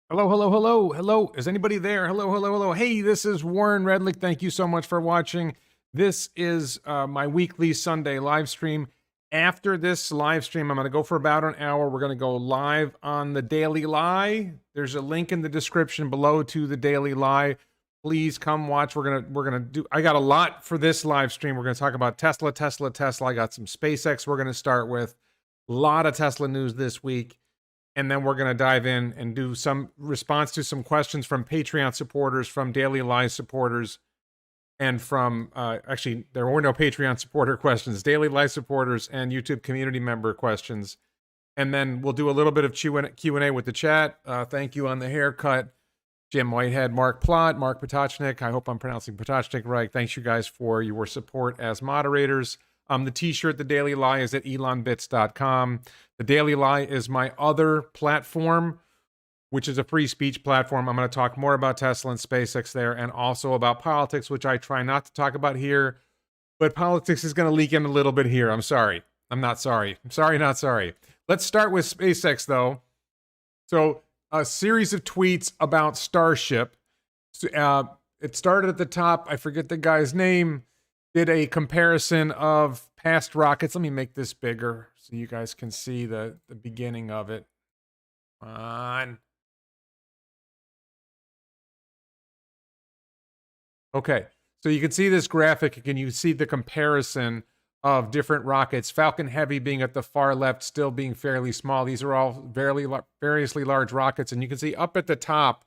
Hello, hello, hello, hello. Is anybody there? Hello, hello, hello. Hey, this is Warren Redlick. Thank you so much for watching. This is my weekly Sunday live stream. After this live stream, I'm going to go for about an hour. We're going to go live on the Daily Lie. There's a link in the description below to the Daily Lie. Please come watch. We're gonna do. I got a lot for this live stream. We're going to talk about Tesla, Tesla, Tesla. I got some SpaceX. We're going to start with a lot of Tesla news this week. And then we're going to dive in and do some response to some questions from Patreon supporters, from Daily Live supporters, and from actually, there were no Patreon supporter questions, Daily Live supporters and YouTube community member questions. And then we'll do a little bit of Q&A with the chat. Thank you on the haircut, Jim Whitehead, Mark Plott, Mark Potocnik. I hope I'm pronouncing Potocnik right. Thanks, you guys, for your support as moderators. The t-shirt, The Daily Lie, is at elonbits.com. The Daily Lie is my other platform, which is a free speech platform. I'm going to talk more about Tesla and SpaceX there, and also about politics, which I try not to talk about here. But politics is going to leak in a little bit here. I'm sorry. I'm not sorry. I'm sorry, not sorry. Let's start with SpaceX, though. So, a series of tweets about Starship. It started at the top. I forget the guy's name. Did a comparison of past rockets. Let me make this bigger so you guys can see the beginning of it. Come on. Okay, so you can see this graphic, and you see the comparison of different rockets. Falcon Heavy being at the far left, still being fairly small. These are all variously large rockets, and you can see up at the top,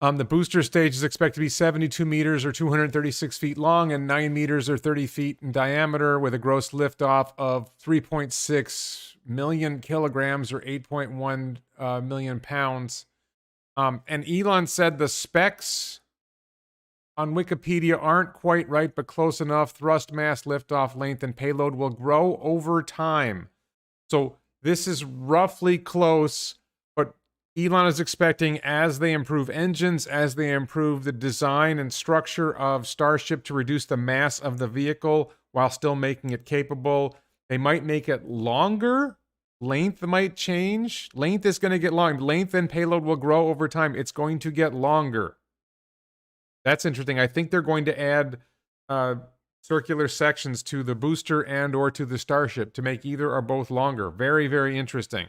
the booster stage is expected to be 72 meters or 236 feet long and 9 meters or 30 feet in diameter, with a gross liftoff of 3.6 million kilograms or 8.1 million pounds. And Elon said the specs on Wikipedia aren't quite right, but close enough. Thrust, mass, liftoff, length, and payload will grow over time. So this is roughly close, but Elon is expecting, as they improve engines, as they improve the design and structure of Starship, to reduce the mass of the vehicle while still making it capable. They might make it longer. Length might change. Length is going to get long. Length and payload will grow over time. It's going to get longer. That's interesting. I think they're going to add circular sections to the booster and or to the Starship to make either or both longer. Very, very interesting.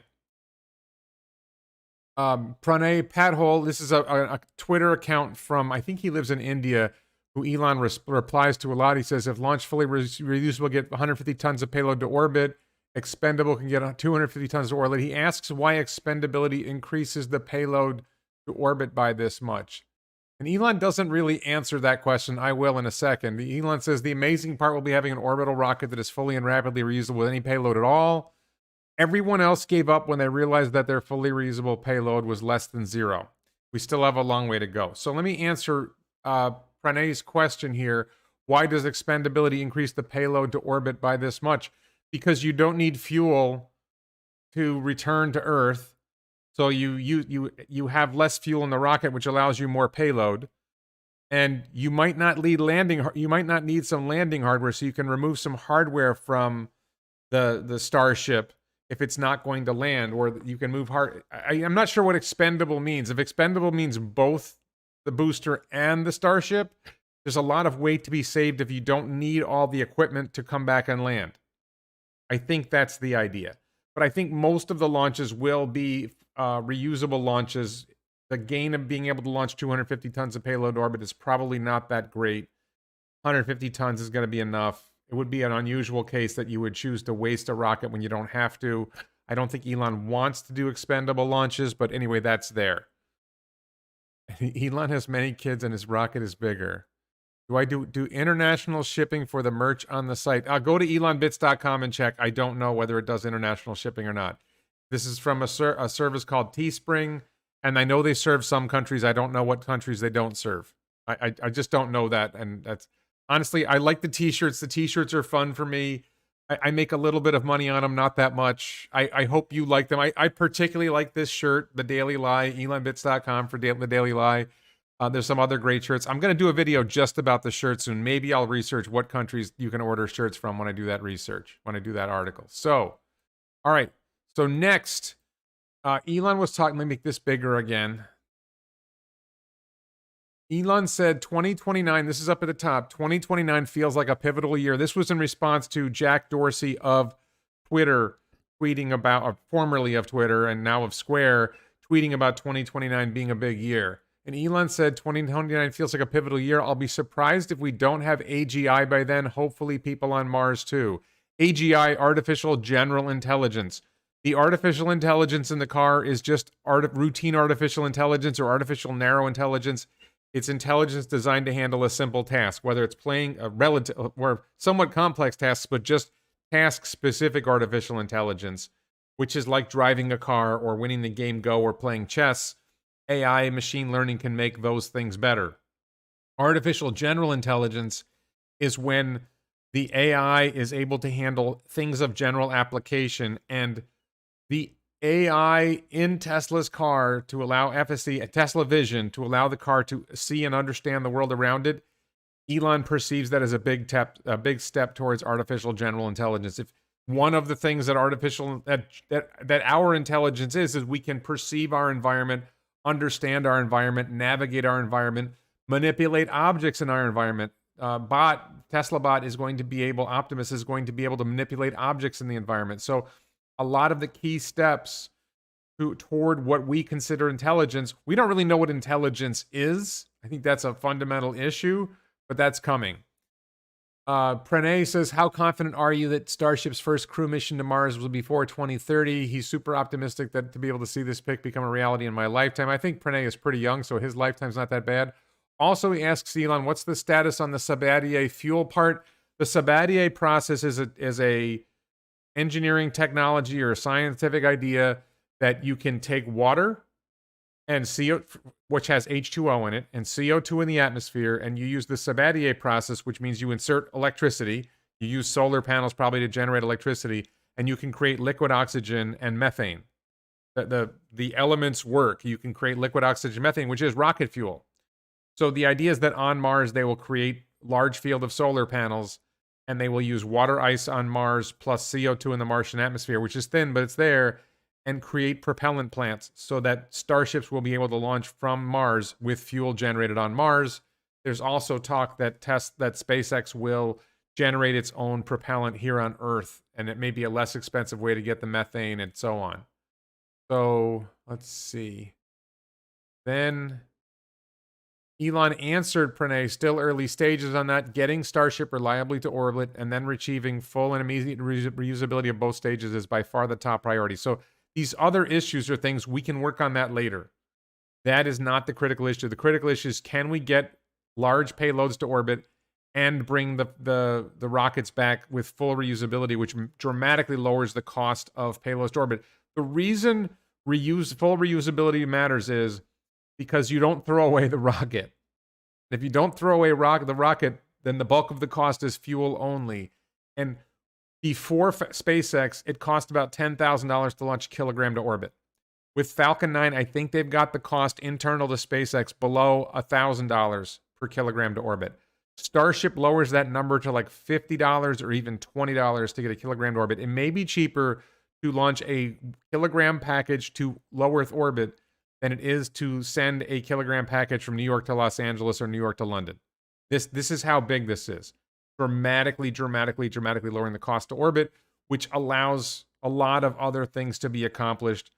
Pranay Pathole, this is a Twitter account from, I think he lives in India, who Elon replies to a lot. He says, if launched fully reusable, get 150 tons of payload to orbit. Expendable can get 250 tons to orbit. He asks why expendability increases the payload to orbit by this much. And Elon doesn't really answer that question. I will in a second. Elon says the amazing part will be having an orbital rocket that is fully and rapidly reusable with any payload at all. Everyone else gave up when they realized that their fully reusable payload was less than 0. We still have a long way to go. So let me answer Pranay's question here. Why does expendability increase the payload to orbit by this much? Because you don't need fuel to return to Earth. So you have less fuel in the rocket, which allows you more payload. And you might not need some landing hardware, so you can remove some hardware from the Starship if it's not going to land, or you can move I'm not sure what expendable means. If expendable means both the booster and the Starship, there's a lot of weight to be saved if you don't need all the equipment to come back and land. I think that's the idea. But I think most of the launches will be reusable launches. The gain of being able to launch 250 tons of payload to orbit is probably not that great. 150 tons is going to be enough. It would be an unusual case that you would choose to waste a rocket when you don't have to. I don't think Elon wants to do expendable launches, but anyway, that's there. Elon has many kids and his rocket is bigger. Do I do international shipping for the merch on the site? Go to elonbits.com and check. I don't know whether it does international shipping or not. This is from a service called Teespring, and I know they serve some countries. I don't know what countries they don't serve. I just don't know that, and that's... Honestly, I like the t-shirts. The t-shirts are fun for me. I make a little bit of money on them, not that much. I hope you like them. I particularly like this shirt, The Daily Lie, elonbits.com for The Daily Lie. There's some other great shirts. I'm going to do a video just about the shirts soon. Maybe I'll research what countries you can order shirts from when I do that research, when I do that article. So, all right. So next, Elon was talking, let me make this bigger again. Elon said 2029, this is up at the top, 2029 feels like a pivotal year. This was in response to Jack Dorsey of Twitter tweeting about, or formerly of Twitter and now of Square, tweeting about 2029 being a big year. And Elon said 2029 feels like a pivotal year. I'll be surprised if we don't have AGI by then, hopefully people on Mars too. AGI, artificial general intelligence. The artificial intelligence in the car is just routine artificial intelligence or artificial narrow intelligence. It's intelligence designed to handle a simple task, whether it's playing a relative or somewhat complex tasks, but just task-specific artificial intelligence, which is like driving a car or winning the game Go or playing chess. AI machine learning can make those things better. Artificial general intelligence is when the AI is able to handle things of general application, and the AI in Tesla's car to allow FSD, Tesla Vision, to allow the car to see and understand the world around it. Elon perceives that as a big step towards artificial general intelligence. If one of the things that our intelligence is we can perceive our environment, understand our environment, navigate our environment, manipulate objects in our environment. Tesla bot is going to be able, Optimus is going to be able to manipulate objects in the environment. So a lot of the key steps toward what we consider intelligence, we don't really know what intelligence is. I think that's a fundamental issue, but that's coming. Pranay says, how confident are you that Starship's first crew mission to Mars will be before 2030? He's super optimistic that to be able to see this pic become a reality in my lifetime. I think Pranay is pretty young, so his lifetime's not that bad. Also, he asks Elon, what's the status on the Sabatier fuel part? The Sabatier process is a engineering technology or a scientific idea that you can take water and CO, which has H2O in it, and CO2 in the atmosphere, and you use the Sabatier process, which means you insert electricity. You use solar panels probably to generate electricity, and you can create liquid oxygen and methane. The elements work. You can create liquid oxygen methane, which is rocket fuel. So the idea is that on Mars, they will create large field of solar panels, and they will use water ice on Mars plus CO2 in the Martian atmosphere, which is thin, but it's there, and create propellant plants so that starships will be able to launch from Mars with fuel generated on Mars. There's also talk that SpaceX will generate its own propellant here on Earth, and it may be a less expensive way to get the methane and so on. So let's see. Then Elon answered Pranay, still early stages on that, getting Starship reliably to orbit and then achieving full and immediate reusability of both stages is by far the top priority. So these other issues are things we can work on that later. That is not the critical issue. The critical issue is, can we get large payloads to orbit and bring the rockets back with full reusability, which dramatically lowers the cost of payloads to orbit. The reason full reusability matters is because you don't throw away the rocket. If you don't throw away the rocket, then the bulk of the cost is fuel only. And before SpaceX, it cost about $10,000 to launch a kilogram to orbit. With Falcon 9, I think they've got the cost internal to SpaceX below $1,000 per kilogram to orbit. Starship lowers that number to like $50 or even $20 to get a kilogram to orbit. It may be cheaper to launch a kilogram package to low Earth orbit than it is to send a kilogram package from New York to Los Angeles or New York to London. This is how big this is. Dramatically lowering the cost to orbit, which allows a lot of other things to be accomplished.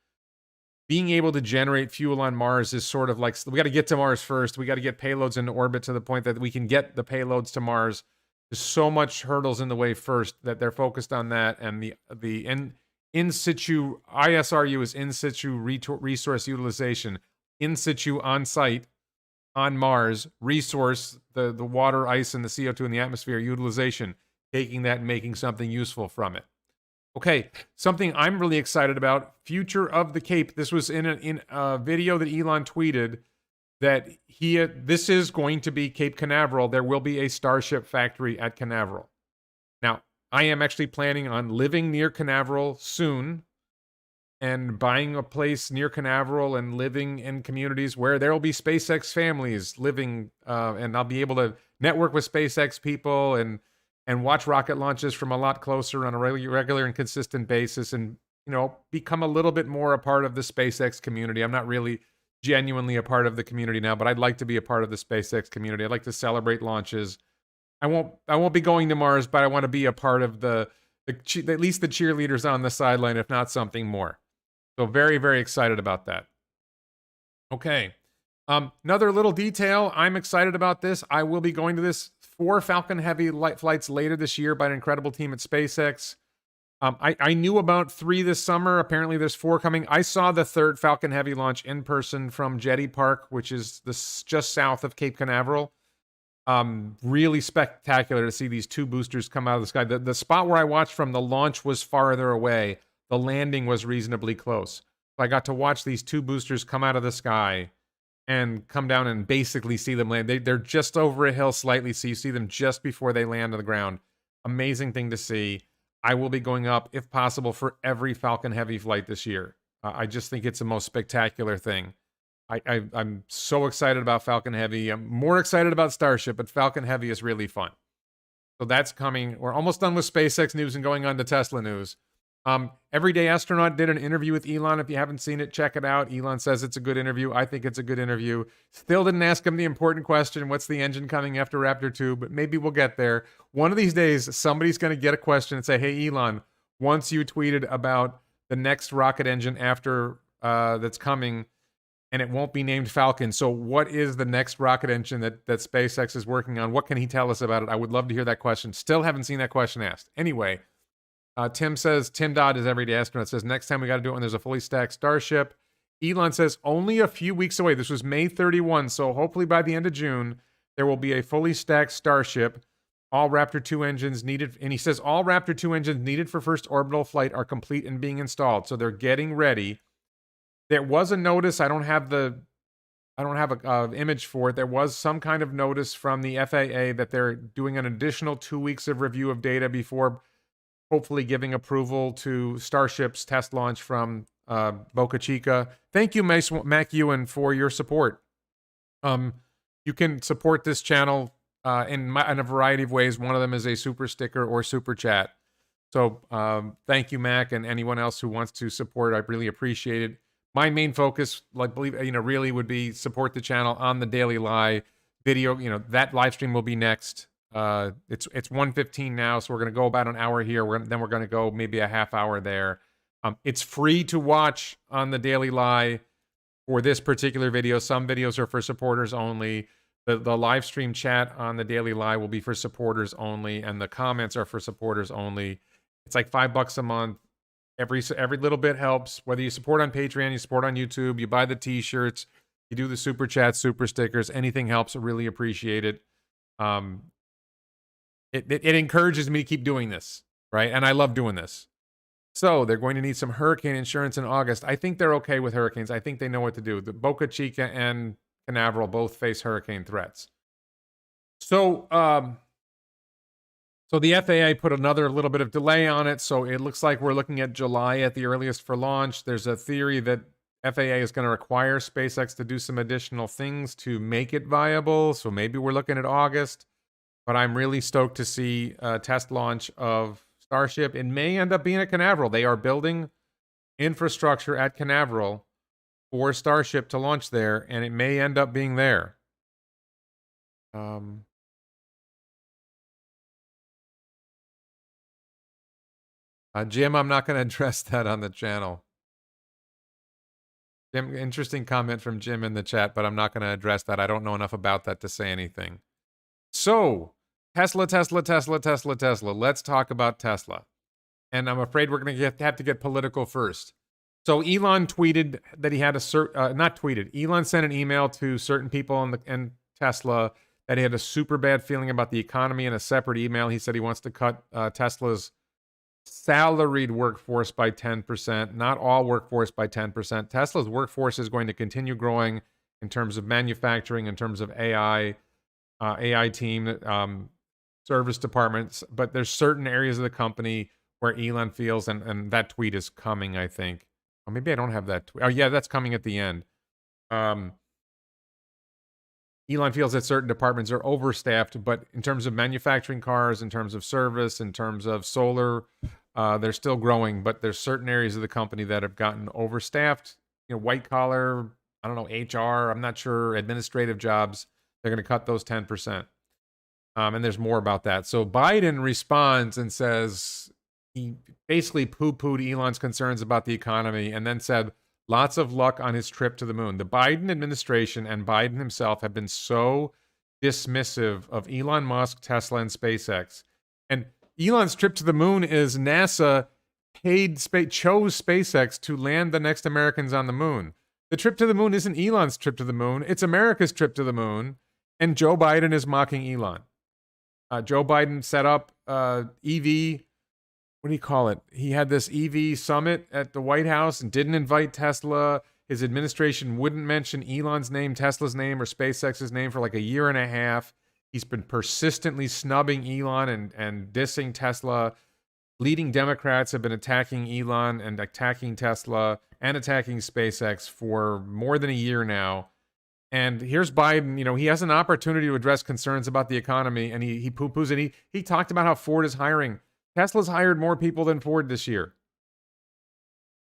Being able to generate fuel on Mars is sort of like, we got to get to Mars first. We got to get payloads into orbit to the point that we can get the payloads to Mars. There's so much hurdles in the way first that they're focused on that. And the in situ, ISRU is in situ resource utilization, in situ on site on Mars, resource, the water, ice, and the CO2 in the atmosphere utilization, taking that and making something useful from it. Okay, something I'm really excited about, future of the Cape. This was in a video that Elon tweeted that this is going to be Cape Canaveral. There will be a Starship factory at Canaveral. Now, I am actually planning on living near Canaveral soon and buying a place near Canaveral and living in communities where there will be SpaceX families living, and I'll be able to network with SpaceX people and watch rocket launches from a lot closer on a regular and consistent basis, and become a little bit more a part of the SpaceX community. I'm not really genuinely a part of the community now, but I'd like to be a part of the SpaceX community. I'd like to celebrate launches. I won't be going to Mars, but I want to be a part of at least the cheerleaders on the sideline, if not something more. So very, very excited about that. Okay. Another little detail. I'm excited about this. I will be going to this 4 Falcon Heavy light flights later this year by an incredible team at SpaceX. I knew about 3 this summer. Apparently there's 4 coming. I saw the 3rd Falcon Heavy launch in person from Jetty Park, which is just south of Cape Canaveral. Really spectacular to see these 2 boosters come out of the sky. The spot where I watched from, the launch was farther away. The landing was reasonably close. So I got to watch these 2 boosters come out of the sky and come down and basically see them land. They're just over a hill slightly, so you see them just before they land on the ground. Amazing thing to see. I will be going up, if possible, for every Falcon Heavy flight this year. I just think it's the most spectacular thing. I'm so excited about Falcon Heavy. I'm more excited about Starship, but Falcon Heavy is really fun. So that's coming. We're almost done with SpaceX news and going on to Tesla news. Everyday Astronaut did an interview with Elon. If you haven't seen it, check it out. Elon says it's a good interview. I think it's a good interview. Still didn't ask him the important question, what's the engine coming after Raptor 2? But maybe we'll get there. One of these days, somebody's going to get a question and say, hey, Elon, once you tweeted about the next rocket engine after that's coming, and it won't be named Falcon. So what is the next rocket engine that SpaceX is working on? What can he tell us about it? I would love to hear that question. Still haven't seen that question asked. Anyway, Tim Dodd is Everyday Astronaut, says, next time we got to do it when there's a fully stacked Starship. Elon says, only a few weeks away. This was May 31, so hopefully by the end of June, there will be a fully stacked Starship. All Raptor 2 engines needed, and he says all Raptor 2 engines needed for first orbital flight are complete and being installed. So they're getting ready. There was a notice. I don't have an image for it. There was some kind of notice from the FAA that they're doing an additional 2 weeks of review of data before hopefully giving approval to Starship's test launch from Boca Chica. Thank you, Mac Ewan, for your support. You can support this channel in a variety of ways. One of them is a super sticker or super chat. So thank you, Mac, and anyone else who wants to support. I really appreciate it. My main focus, really would be support the channel on the Daily Lie video. That live stream will be next. It's 1:15 now, so we're going to go about an hour here. Then we're going to go maybe a half hour there. It's free to watch on the Daily Lie for this particular video. Some videos are for supporters only. The live stream chat on the Daily Lie will be for supporters only, and the comments are for supporters only. It's like $5 a month. Every little bit helps. Whether you support on Patreon, you support on YouTube, you buy the T-shirts, you do the super chats, super stickers, anything helps. I really appreciate it. It encourages me to keep doing this, right? And I love doing this. So they're going to need some hurricane insurance in August. I think they're okay with hurricanes. I think they know what to do. The Boca Chica and Canaveral both face hurricane threats. So the FAA put another little bit of delay on it. So it looks like we're looking at July at the earliest for launch. There's a theory that FAA is going to require SpaceX to do some additional things to make it viable. So maybe we're looking at August. But I'm really stoked to see a test launch of Starship. It may end up being at Canaveral. They are building infrastructure at Canaveral for Starship to launch there, and it may end up being there. Jim, I'm not going to address that on the channel. Jim, interesting comment from Jim in the chat, but I'm not going to address that. I don't know enough about that to say anything. So, Tesla. Let's talk about Tesla. And I'm afraid we're going to have to get political first. So Elon tweeted that he had Elon sent an email to certain people in Tesla that he had a super bad feeling about the economy. In a separate email, he said he wants to cut Tesla's salaried workforce by 10%, not all workforce by 10%. Tesla's workforce is going to continue growing in terms of manufacturing, in terms of AI team, service departments, but there's certain areas of the company where Elon feels, and that tweet is coming, I think. Or maybe I don't have that tweet. Oh, yeah, that's coming at the end. Elon feels that certain departments are overstaffed, but in terms of manufacturing cars, in terms of service, in terms of solar They're still growing, but there's certain areas of the company that have gotten overstaffed. White collar, I don't know, HR, I'm not sure, administrative jobs. They're going to cut those 10%. And there's more about that. So Biden responds and says he basically poo-pooed Elon's concerns about the economy and then said lots of luck on his trip to the moon. The Biden administration and Biden himself have been so dismissive of Elon Musk, Tesla, and SpaceX. And Elon's trip to the moon is NASA chose SpaceX to land the next Americans on the moon. The trip to the moon isn't Elon's trip to the moon. It's America's trip to the moon. And Joe Biden is mocking Elon. Joe Biden set up EV, what do you call it? He had this EV summit at the White House and didn't invite Tesla. His administration wouldn't mention Elon's name, Tesla's name, or SpaceX's name for like a year and a half. He's been persistently snubbing Elon and dissing Tesla. Leading Democrats have been attacking Elon and attacking Tesla and attacking SpaceX for more than a year now. And here's Biden, he has an opportunity to address concerns about the economy, and he poo-poos it. He talked about how Ford is hiring. Tesla's hired more people than Ford this year.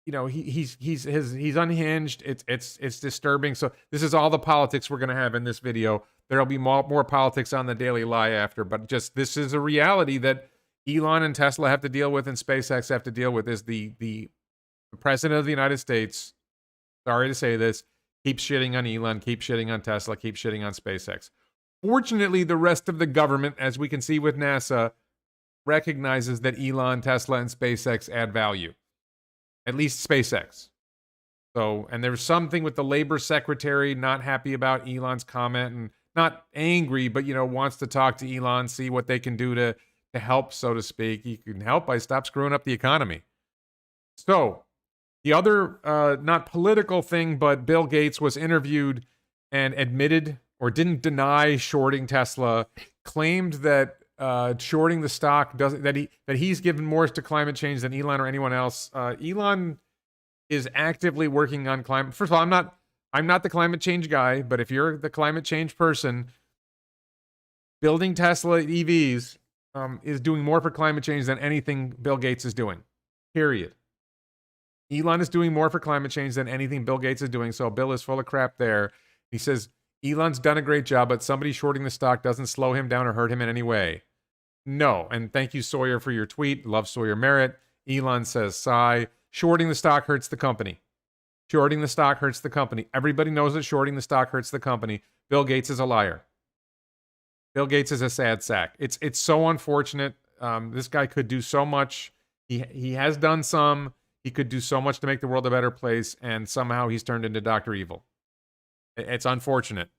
He's unhinged. It's disturbing. So this is all the politics we're going to have in this video. There'll be more politics on the Daily Lie after, but just this is a reality that Elon and Tesla have to deal with and SpaceX have to deal with. Is the president of the United States, sorry to say this, keeps shitting on Elon, keeps shitting on Tesla, keeps shitting on SpaceX. Fortunately, the rest of the government, as we can see with NASA, recognizes that Elon, Tesla, and SpaceX add value. At least SpaceX. So, and there's something with the labor secretary not happy about Elon's comment and not angry, but, wants to talk to Elon, see what they can do to help, so to speak. You can help by stop screwing up the economy. So, the other, not political thing, but Bill Gates was interviewed and admitted or didn't deny shorting Tesla, claimed that shorting the stock that he's given more to climate change than Elon or anyone else. Elon is actively working on climate. First of all, I'm not the climate change guy, but if you're the climate change person, building Tesla EVs is doing more for climate change than anything Bill Gates is doing. Period. Elon is doing more for climate change than anything Bill Gates is doing, so Bill is full of crap there. He says, Elon's done a great job, but somebody shorting the stock doesn't slow him down or hurt him in any way. No, and thank you, Sawyer, for your tweet. Love Sawyer Merritt. Elon says, sigh. Shorting the stock hurts the company. Shorting the stock hurts the company. Everybody knows that shorting the stock hurts the company. Bill Gates is a liar. Bill Gates is a sad sack. It's so unfortunate. This guy could do so much. He has done some. He could do so much to make the world a better place, and somehow he's turned into Dr. Evil. It's unfortunate.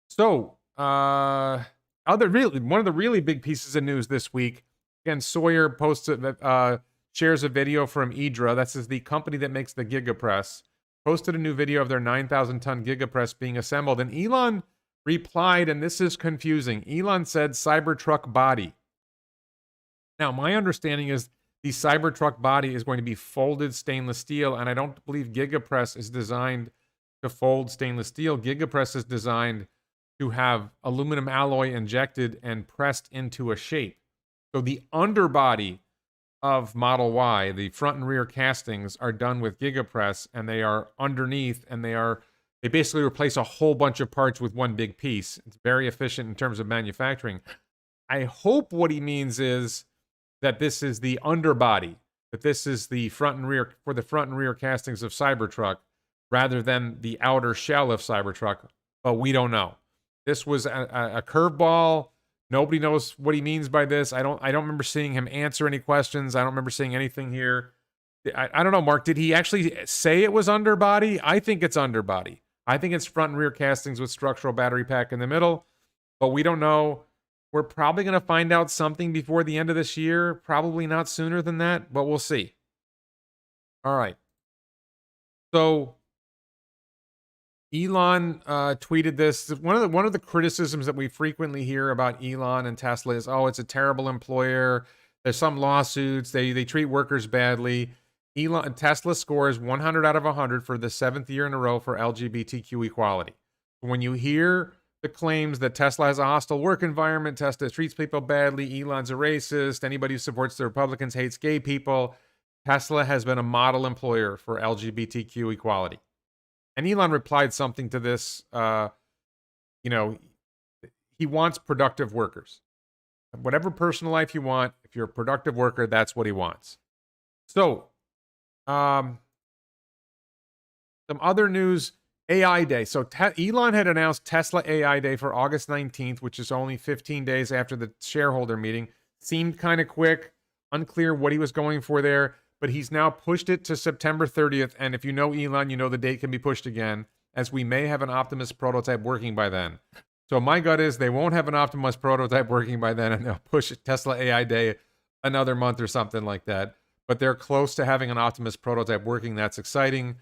So, one of the really big pieces of news this week, again, Sawyer shares a video from Idra. That's the company that makes the Giga Press. Posted a new video of their 9,000-ton Giga Press being assembled, and Elon replied, and this is confusing. Elon said Cybertruck body. Now, my understanding is the Cybertruck body is going to be folded stainless steel, and I don't believe Giga Press is designed to fold stainless steel. Giga Press is designed to have aluminum alloy injected and pressed into a shape. So the underbody of Model Y, the front and rear castings, are done with Giga Press, and they are underneath, and they basically replace a whole bunch of parts with one big piece. It's very efficient in terms of manufacturing. I hope what he means is that this is the underbody, that this is the front and rear, for the front and rear castings of Cybertruck, rather than the outer shell of Cybertruck, but we don't know. This was a curveball. Nobody knows what he means by this. I don't remember seeing him answer any questions. I don't remember seeing anything here. I don't know, Mark, did he actually say it was underbody? I think it's underbody. I think it's front and rear castings with structural battery pack in the middle, but we don't know. We're probably going to find out something before the end of this year. Probably not sooner than that, but we'll see. All right. So Elon tweeted this. One of the criticisms that we frequently hear about Elon and Tesla is, oh, it's a terrible employer. There's some lawsuits. They treat workers badly. Tesla scores 100 out of 100 for the 7th year in a row for LGBTQ equality. When you hear the claims that Tesla has a hostile work environment, Tesla treats people badly, Elon's a racist, anybody who supports the Republicans hates gay people. Tesla has been a model employer for LGBTQ equality. And Elon replied something to this, you know, he wants productive workers. Whatever personal life you want, if you're a productive worker, that's what he wants. So, some other news, AI Day. So Elon had announced Tesla AI Day for August 19th, which is only 15 days after the shareholder meeting. Seemed kind of quick, unclear what he was going for there, but he's now pushed it to September 30th. And if you know Elon, you know the date can be pushed again, as we may have an Optimus prototype working by then. So my gut is they won't have an Optimus prototype working by then, and they'll push Tesla AI Day another month or something like that. But they're close to having an Optimus prototype working. That's exciting.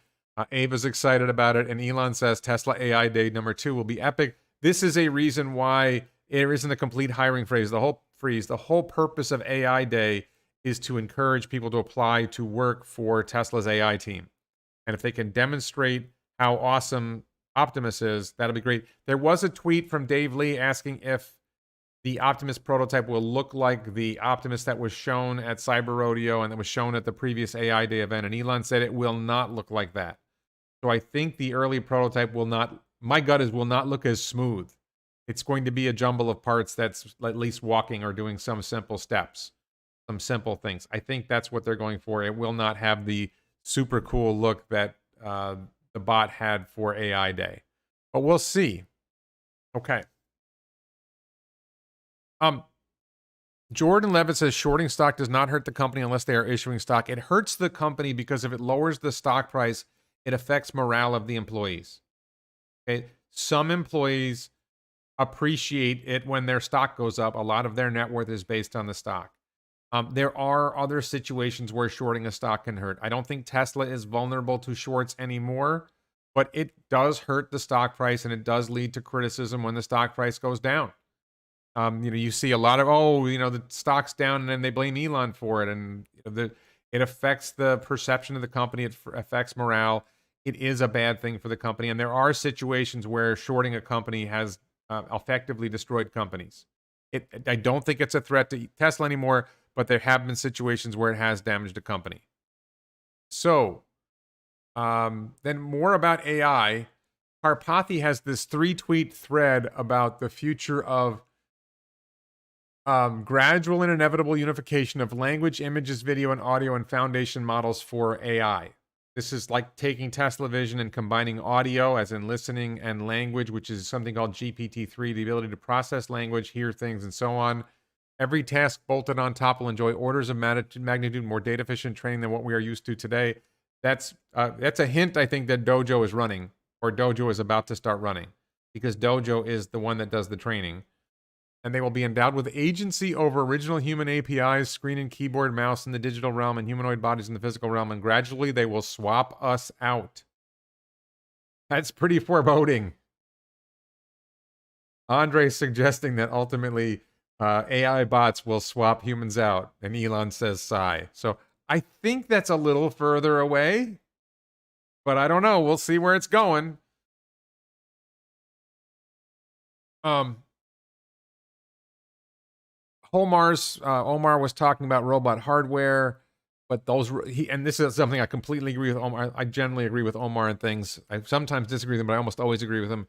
Ava's excited about it, and Elon says Tesla AI Day #2 will be epic. This is a reason why it isn't a complete hiring freeze. The whole purpose of AI Day is to encourage people to apply to work for Tesla's AI team. And if they can demonstrate how awesome Optimus is, that'll be great. There was a tweet from Dave Lee asking if the Optimus prototype will look like the Optimus that was shown at Cyber Rodeo and that was shown at the previous AI Day event. And Elon said it will not look like that. So I think the early prototype will not, my gut is, will not look as smooth. It's going to be a jumble of parts that's at least walking or doing some simple steps, some simple things. I think that's what they're going for. It will not have the super cool look that the bot had for AI Day. But we'll see. Okay. Jordan Levitt says shorting stock does not hurt the company unless they are issuing stock. It hurts the company because if it lowers the stock price, it affects morale of the employees. Okay? Some employees appreciate it when their stock goes up. A lot of their net worth is based on the stock. There are other situations where shorting a stock can hurt. I don't think Tesla is vulnerable to shorts anymore, but it does hurt the stock price, and it does lead to criticism when the stock price goes down. You see a lot of, the stock's down, and then they blame Elon for it, and it affects the perception of the company. It affects morale. It is a bad thing for the company, and there are situations where shorting a company has effectively destroyed companies. I don't think it's a threat to Tesla anymore, but there have been situations where it has damaged a company. So, then more about AI. Karpathy has this 3-tweet thread about the future of gradual and inevitable unification of language, images, video, and audio and foundation models for AI. This is like taking Tesla Vision and combining audio, as in listening, and language, which is something called GPT-3, the ability to process language, hear things, and so on. Every task bolted on top will enjoy orders of magnitude more data efficient training than what we are used to today. That's a hint, I think, that Dojo is running, or Dojo is about to start running, because Dojo is the one that does the training. And they will be endowed with agency over original human APIs, screen and keyboard, mouse in the digital realm, and humanoid bodies in the physical realm, and gradually they will swap us out. That's pretty foreboding. Andre's suggesting that ultimately AI bots will swap humans out, and Elon says sigh. So I think that's a little further away, but I don't know. We'll see where it's going. Omar was talking about robot hardware, but and this is something I completely agree with Omar. I generally agree with Omar on things. I sometimes disagree with him, but I almost always agree with him.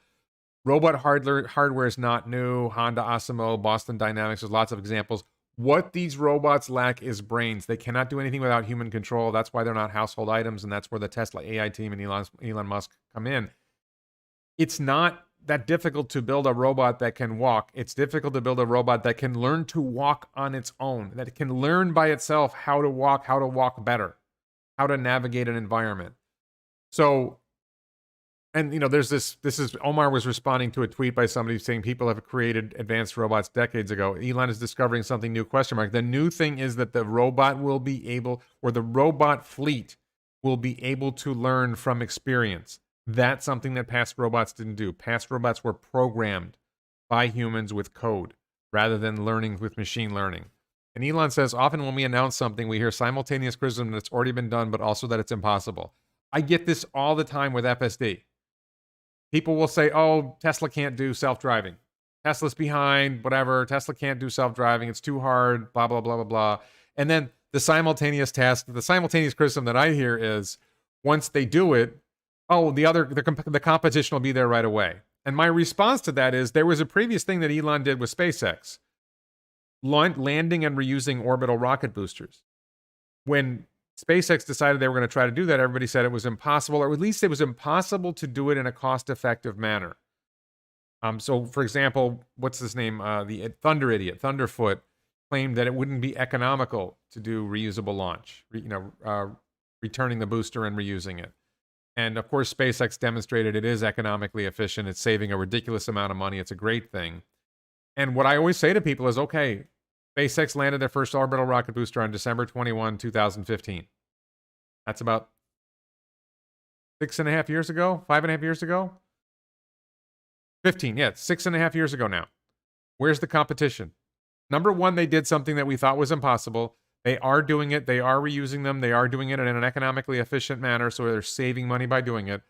Robot hardware is not new. Honda, Asimo, Boston Dynamics, there's lots of examples. What these robots lack is brains. They cannot do anything without human control. That's why they're not household items, and that's where the Tesla AI team and Elon Musk come in. It's not that difficult to build a robot that can walk. It's difficult to build a robot that can learn to walk on its own, that it can learn by itself how to walk better, how to navigate an environment. So, and there's this is Omar was responding to a tweet by somebody saying people have created advanced robots decades ago. Elon is discovering something new, ? The new thing is that the robot will be able, or the robot fleet will be able to learn from experience. That's something that past robots didn't do. Past robots were programmed by humans with code rather than learning with machine learning. And Elon says, often when we announce something, we hear simultaneous criticism that it's already been done, but also that it's impossible. I get this all the time with FSD. people will say, oh, Tesla can't do self-driving. Tesla's behind, whatever. Tesla can't do self-driving. It's too hard, blah, blah, blah, blah, blah. And then the simultaneous criticism that I hear is once they do it, oh, the competition will be there right away. And my response to that is there was a previous thing that Elon did with SpaceX, landing and reusing orbital rocket boosters. When SpaceX decided they were going to try to do that, everybody said it was impossible, or at least it was impossible to do it in a cost-effective manner. So, for example, what's his name? The Thunder idiot, Thunderfoot, claimed that it wouldn't be economical to do reusable launch, returning the booster and reusing it. And of course, SpaceX demonstrated it is economically efficient. It's saving a ridiculous amount of money. It's a great thing. And what I always say to people is, okay, SpaceX landed their first orbital rocket booster on December 21, 2015. That's about 6.5 years ago, 5.5 years ago. 15, yeah, 6.5 years ago now. Where's the competition? Number one, they did something that we thought was impossible. They are doing it. They are reusing them. They are doing it in an economically efficient manner, so they're saving money by doing it.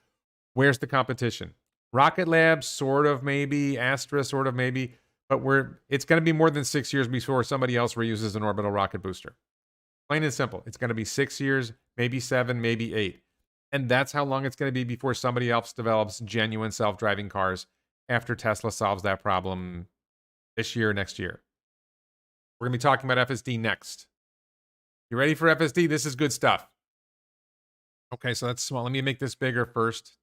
Where's the competition? Rocket Lab, sort of maybe. Astra, sort of maybe. But it's going to be more than 6 years before somebody else reuses an orbital rocket booster. Plain and simple. It's going to be 6 years, maybe 7, maybe 8. And that's how long it's going to be before somebody else develops genuine self-driving cars after Tesla solves that problem this year, next year. We're going to be talking about FSD next. You ready for FSD? This is good stuff. Okay, so that's small. Let me make this bigger first.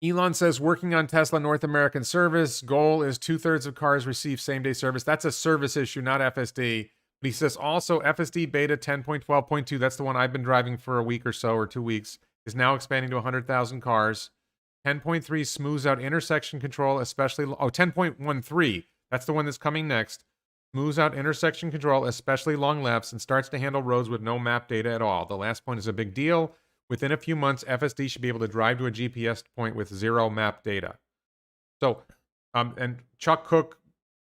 Elon says working on Tesla North American service. Goal is 2/3 of cars receive same-day service. That's a service issue, not FSD. But he says also FSD beta 10.12.2, that's the one I've been driving for a week or so, or 2 weeks, is now expanding to 100,000 cars. 10.3 smooths out intersection control, especially... 10.13. That's the one that's coming next. Smooths out intersection control, especially long lefts, and starts to handle roads with no map data at all. The last point is a big deal. Within a few months, FSD should be able to drive to a GPS point with 0 map data. So, and Chuck Cook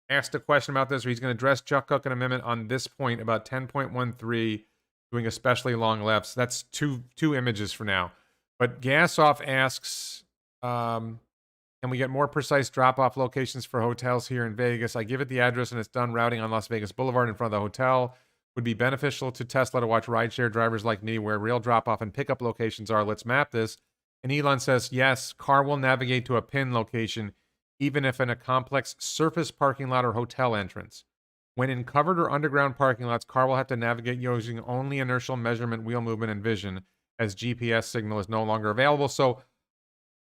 asked a question about this, or he's going to address Chuck Cook in a minute on this point about 10.13 doing especially long lefts. That's two images for now. But Gasoff asks... can we get more precise drop-off locations for hotels here in Vegas? I give it the address and it's done routing on Las Vegas Boulevard in front of the hotel. Would be beneficial to Tesla to watch rideshare drivers like me where real drop-off and pickup locations are. Let's map this. And Elon says, yes, car will navigate to a pin location, even if in a complex surface parking lot or hotel entrance. When in covered or underground parking lots, car will have to navigate using only inertial measurement, wheel movement, and vision, as GPS signal is no longer available. So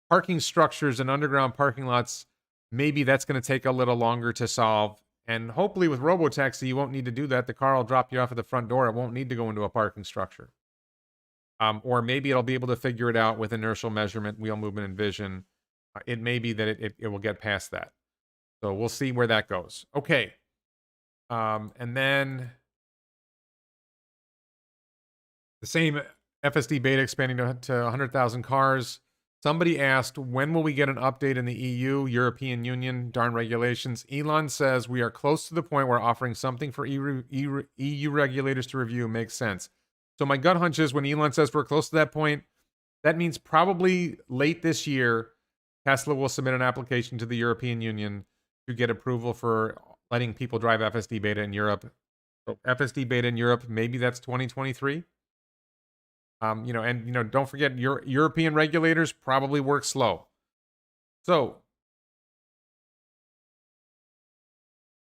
parking structures and underground parking lots, maybe that's going to take a little longer to solve. And hopefully with Robotaxi, you won't need to do that. The car will drop you off at the front door. It won't need to go into a parking structure. Or maybe it'll be able to figure it out with inertial measurement, wheel movement, and vision. It may be that it will get past that. So we'll see where that goes. Okay. And then the same FSD beta expanding to 100,000 cars. Somebody asked, when will we get an update in the EU, European Union, darn regulations? Elon says we are close to the point where offering something for EU regulators to review makes sense. So my gut hunch is when Elon says we're close to that point, that means probably late this year, Tesla will submit an application to the European Union to get approval for letting people drive FSD beta in Europe. So FSD beta in Europe, maybe that's 2023. Don't forget, European regulators probably work slow. So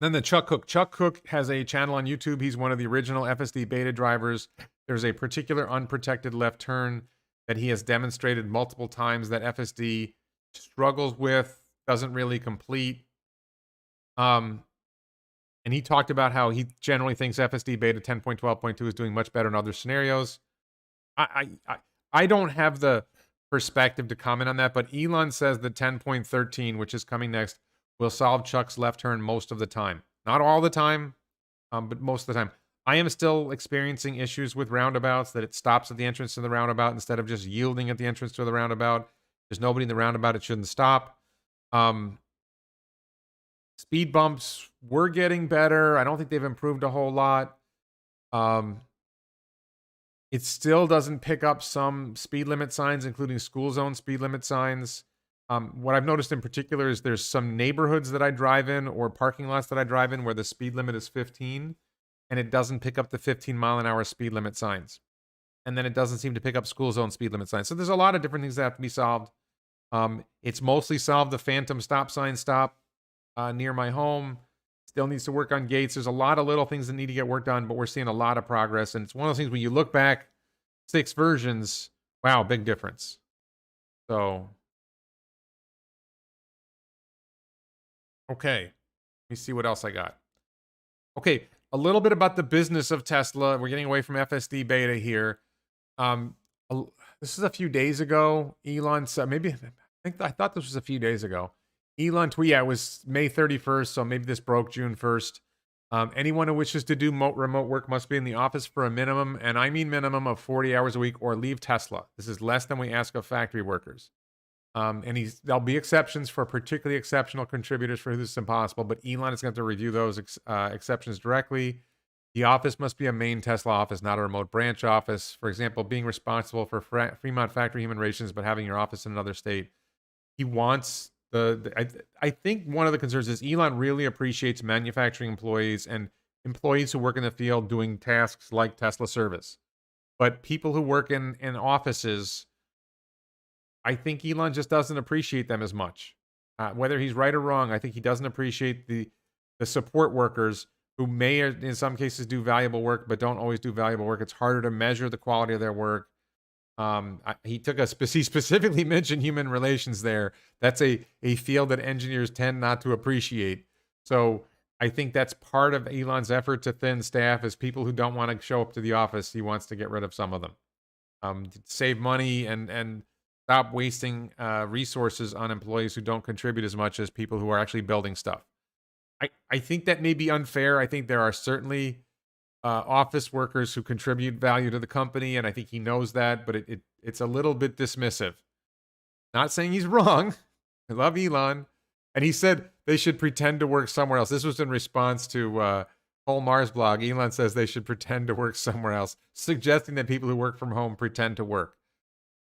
then the Chuck Cook. Chuck Cook has a channel on YouTube. He's one of the original FSD beta drivers. There's a particular unprotected left turn that he has demonstrated multiple times that FSD struggles with, doesn't really complete. And he talked about how he generally thinks FSD beta 10.12.2 is doing much better in other scenarios. I don't have the perspective to comment on that, but Elon says that 10.13, which is coming next, will solve Chuck's left turn most of the time. Not all the time, but most of the time. I am still experiencing issues with roundabouts, that it stops at the entrance to the roundabout instead of just yielding at the entrance to the roundabout. There's nobody in the roundabout, it shouldn't stop. Speed bumps were getting better. I don't think they've improved a whole lot. It still doesn't pick up some speed limit signs, including school zone speed limit signs. What I've noticed in particular is there's some neighborhoods that I drive in or parking lots that I drive in where the speed limit is 15 and it doesn't pick up the 15-mile-an-hour speed limit signs. And then it doesn't seem to pick up school zone speed limit signs. So there's a lot of different things that have to be solved. It's mostly solved the phantom stop sign stop near my home. Still needs to work on gates. There's a lot of little things that need to get worked on, but we're seeing a lot of progress. And it's one of those things when you look back 6 versions, wow, big difference. So, okay. Let me see what else I got. Okay, a little bit about the business of Tesla. We're getting away from FSD beta here. Um, this is a few days ago. Elon said, I thought this was a few days ago. Elon tweet, yeah, it was May 31st, so maybe this broke June 1st. Anyone who wishes to do remote work must be in the office for a minimum, and I mean minimum of 40 hours a week, or leave Tesla. This is less than we ask of factory workers. And there'll be exceptions for particularly exceptional contributors for who this is impossible, but Elon is going to have to review those exceptions directly. The office must be a main Tesla office, not a remote branch office. For example, being responsible for Fremont factory human relations, but having your office in another state. He wants I think one of the concerns is Elon really appreciates manufacturing employees and employees who work in the field doing tasks like Tesla service. But people who work in offices, I think Elon just doesn't appreciate them as much. Whether he's right or wrong, I think he doesn't appreciate the support workers who may, in some cases, do valuable work, but don't always do valuable work. It's harder to measure the quality of their work. He specifically mentioned human relations there. That's a field that engineers tend not to appreciate. So I think that's part of Elon's effort to thin staff is people who don't want to show up to the office. He wants to get rid of some of them, to save money and stop wasting resources on employees who don't contribute as much as people who are actually building stuff. I think that may be unfair. I think there are certainly office workers who contribute value to the company, and I think he knows that, but it's a little bit dismissive. Not saying he's wrong. I love Elon. And he said they should pretend to work somewhere else. This was in response to Whole Mars blog. Elon says they should pretend to work somewhere else, suggesting that people who work from home pretend to work.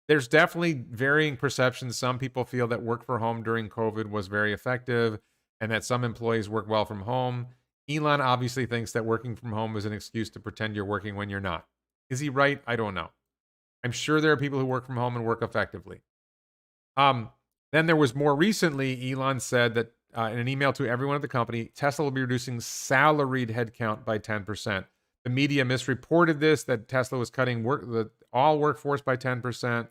There's definitely varying perceptions. Some people feel that work from home during COVID was very effective and that some employees work well from home. Elon obviously thinks that working from home is an excuse to pretend you're working when you're not. Is he right? I don't know. I'm sure there are people who work from home and work effectively. Then there was more recently, Elon said that in an email to everyone at the company, Tesla will be reducing salaried headcount by 10%. The media misreported this, that Tesla was cutting all workforce by 10%.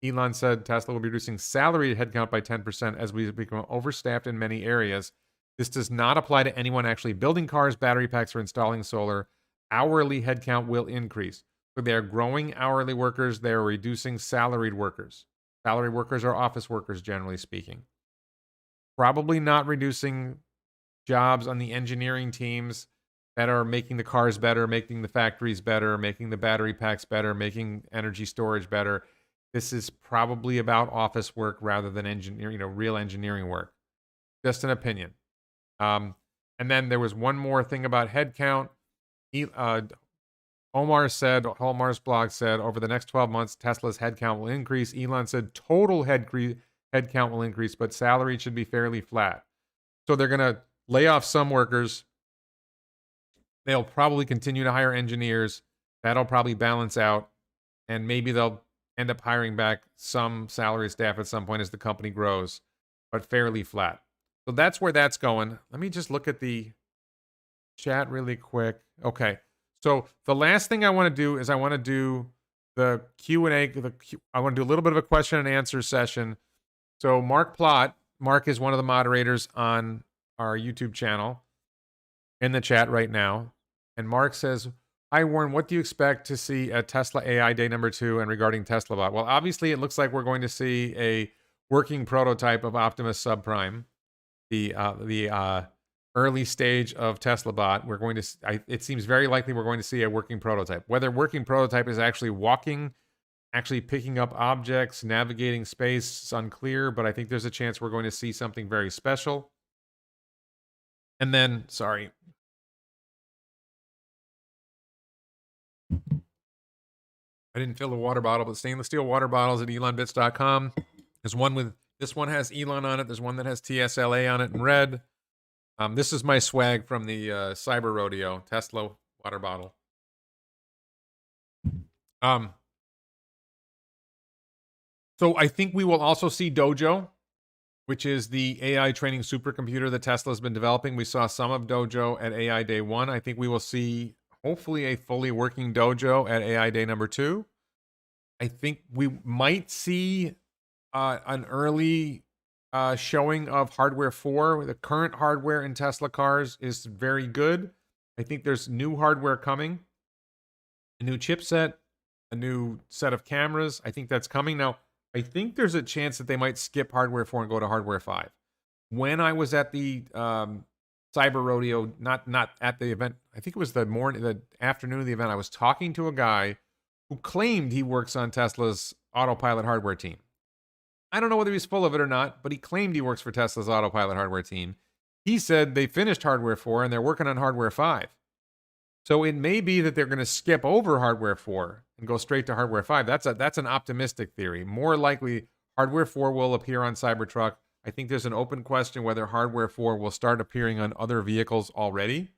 Elon said Tesla will be reducing salaried headcount by 10% as we become overstaffed in many areas. This does not apply to anyone actually building cars, battery packs, or installing solar. Hourly headcount will increase. So they are growing hourly workers. They are reducing salaried workers. Salaried workers are office workers, generally speaking. Probably not reducing jobs on the engineering teams that are making the cars better, making the factories better, making the battery packs better, making energy storage better. This is probably about office work rather than real engineering work. Just an opinion. And then there was one more thing about headcount. Omar's blog said, over the next 12 months, Tesla's headcount will increase. Elon said total headcount will increase, but salary should be fairly flat. So they're going to lay off some workers. They'll probably continue to hire engineers. That'll probably balance out. And maybe they'll end up hiring back some salary staff at some point as the company grows, but fairly flat. So that's where that's going. Let me just look at the chat really quick. Okay. So the last thing I want to do is I want to do the Q&A. I want to do a little bit of a question and answer session. So Mark is one of the moderators on our YouTube channel in the chat right now. And Mark says, hi, Warren, what do you expect to see at Tesla AI Day number 2 and regarding Tesla Bot? Well, obviously, it looks like we're going to see a working prototype of Optimus Subprime, the early stage of Tesla Bot. It seems very likely we're going to see a working prototype. Whether working prototype is actually walking, actually picking up objects, navigating space, it's unclear, but I think there's a chance we're going to see something very special. And then, sorry. I didn't fill the water bottle, but stainless steel water bottles at elonbits.com. There's one with, this one has Elon on it. There's one that has TSLA on it in red. This is my swag from the Cyber Rodeo Tesla water bottle. So I think we will also see Dojo, which is the AI training supercomputer that Tesla's been developing. We saw some of Dojo at AI Day 1. I think we will see, hopefully, a fully working Dojo at AI Day number 2. I think we might see an early showing of hardware 4. The current hardware in Tesla cars is very good. I think there's new hardware coming, a new chipset, a new set of cameras. I think that's coming. Now, I think there's a chance that they might skip hardware 4 and go to hardware 5. When I was at the Cyber Rodeo, not at the event, I think it was the afternoon of the event, I was talking to a guy who claimed he works on Tesla's autopilot hardware team. I don't know whether he's full of it or not, but he claimed he works for Tesla's autopilot hardware team. He said they finished hardware 4 and they're working on hardware 5. So it may be that they're going to skip over hardware 4 and go straight to hardware 5. That's an optimistic theory. More likely, hardware 4 will appear on Cybertruck. I think there's an open question whether hardware 4 will start appearing on other vehicles already.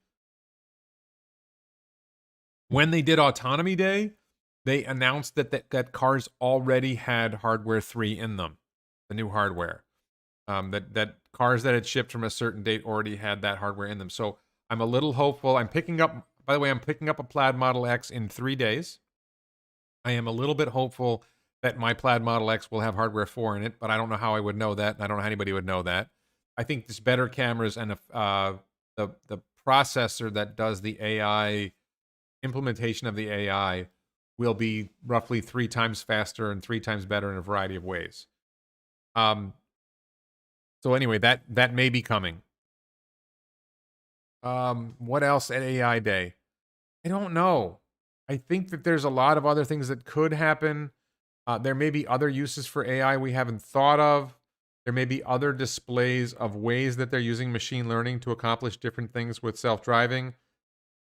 When they did Autonomy Day, they announced that cars already had hardware 3 in them, the new hardware. That cars that had shipped from a certain date already had that hardware in them. So I'm a little hopeful. By the way, I'm picking up a Plaid Model X in 3 days. I am a little bit hopeful that my Plaid Model X will have hardware 4 in it, but I don't know how I would know that, and I don't know how anybody would know that. I think there's better cameras and the processor that does the AI implementation of the AI will be roughly 3 times faster and 3 times better in a variety of ways. So anyway, that may be coming. What else at AI Day? I don't know. I think that there's a lot of other things that could happen. There may be other uses for AI we haven't thought of. There may be other displays of ways that they're using machine learning to accomplish different things with self-driving.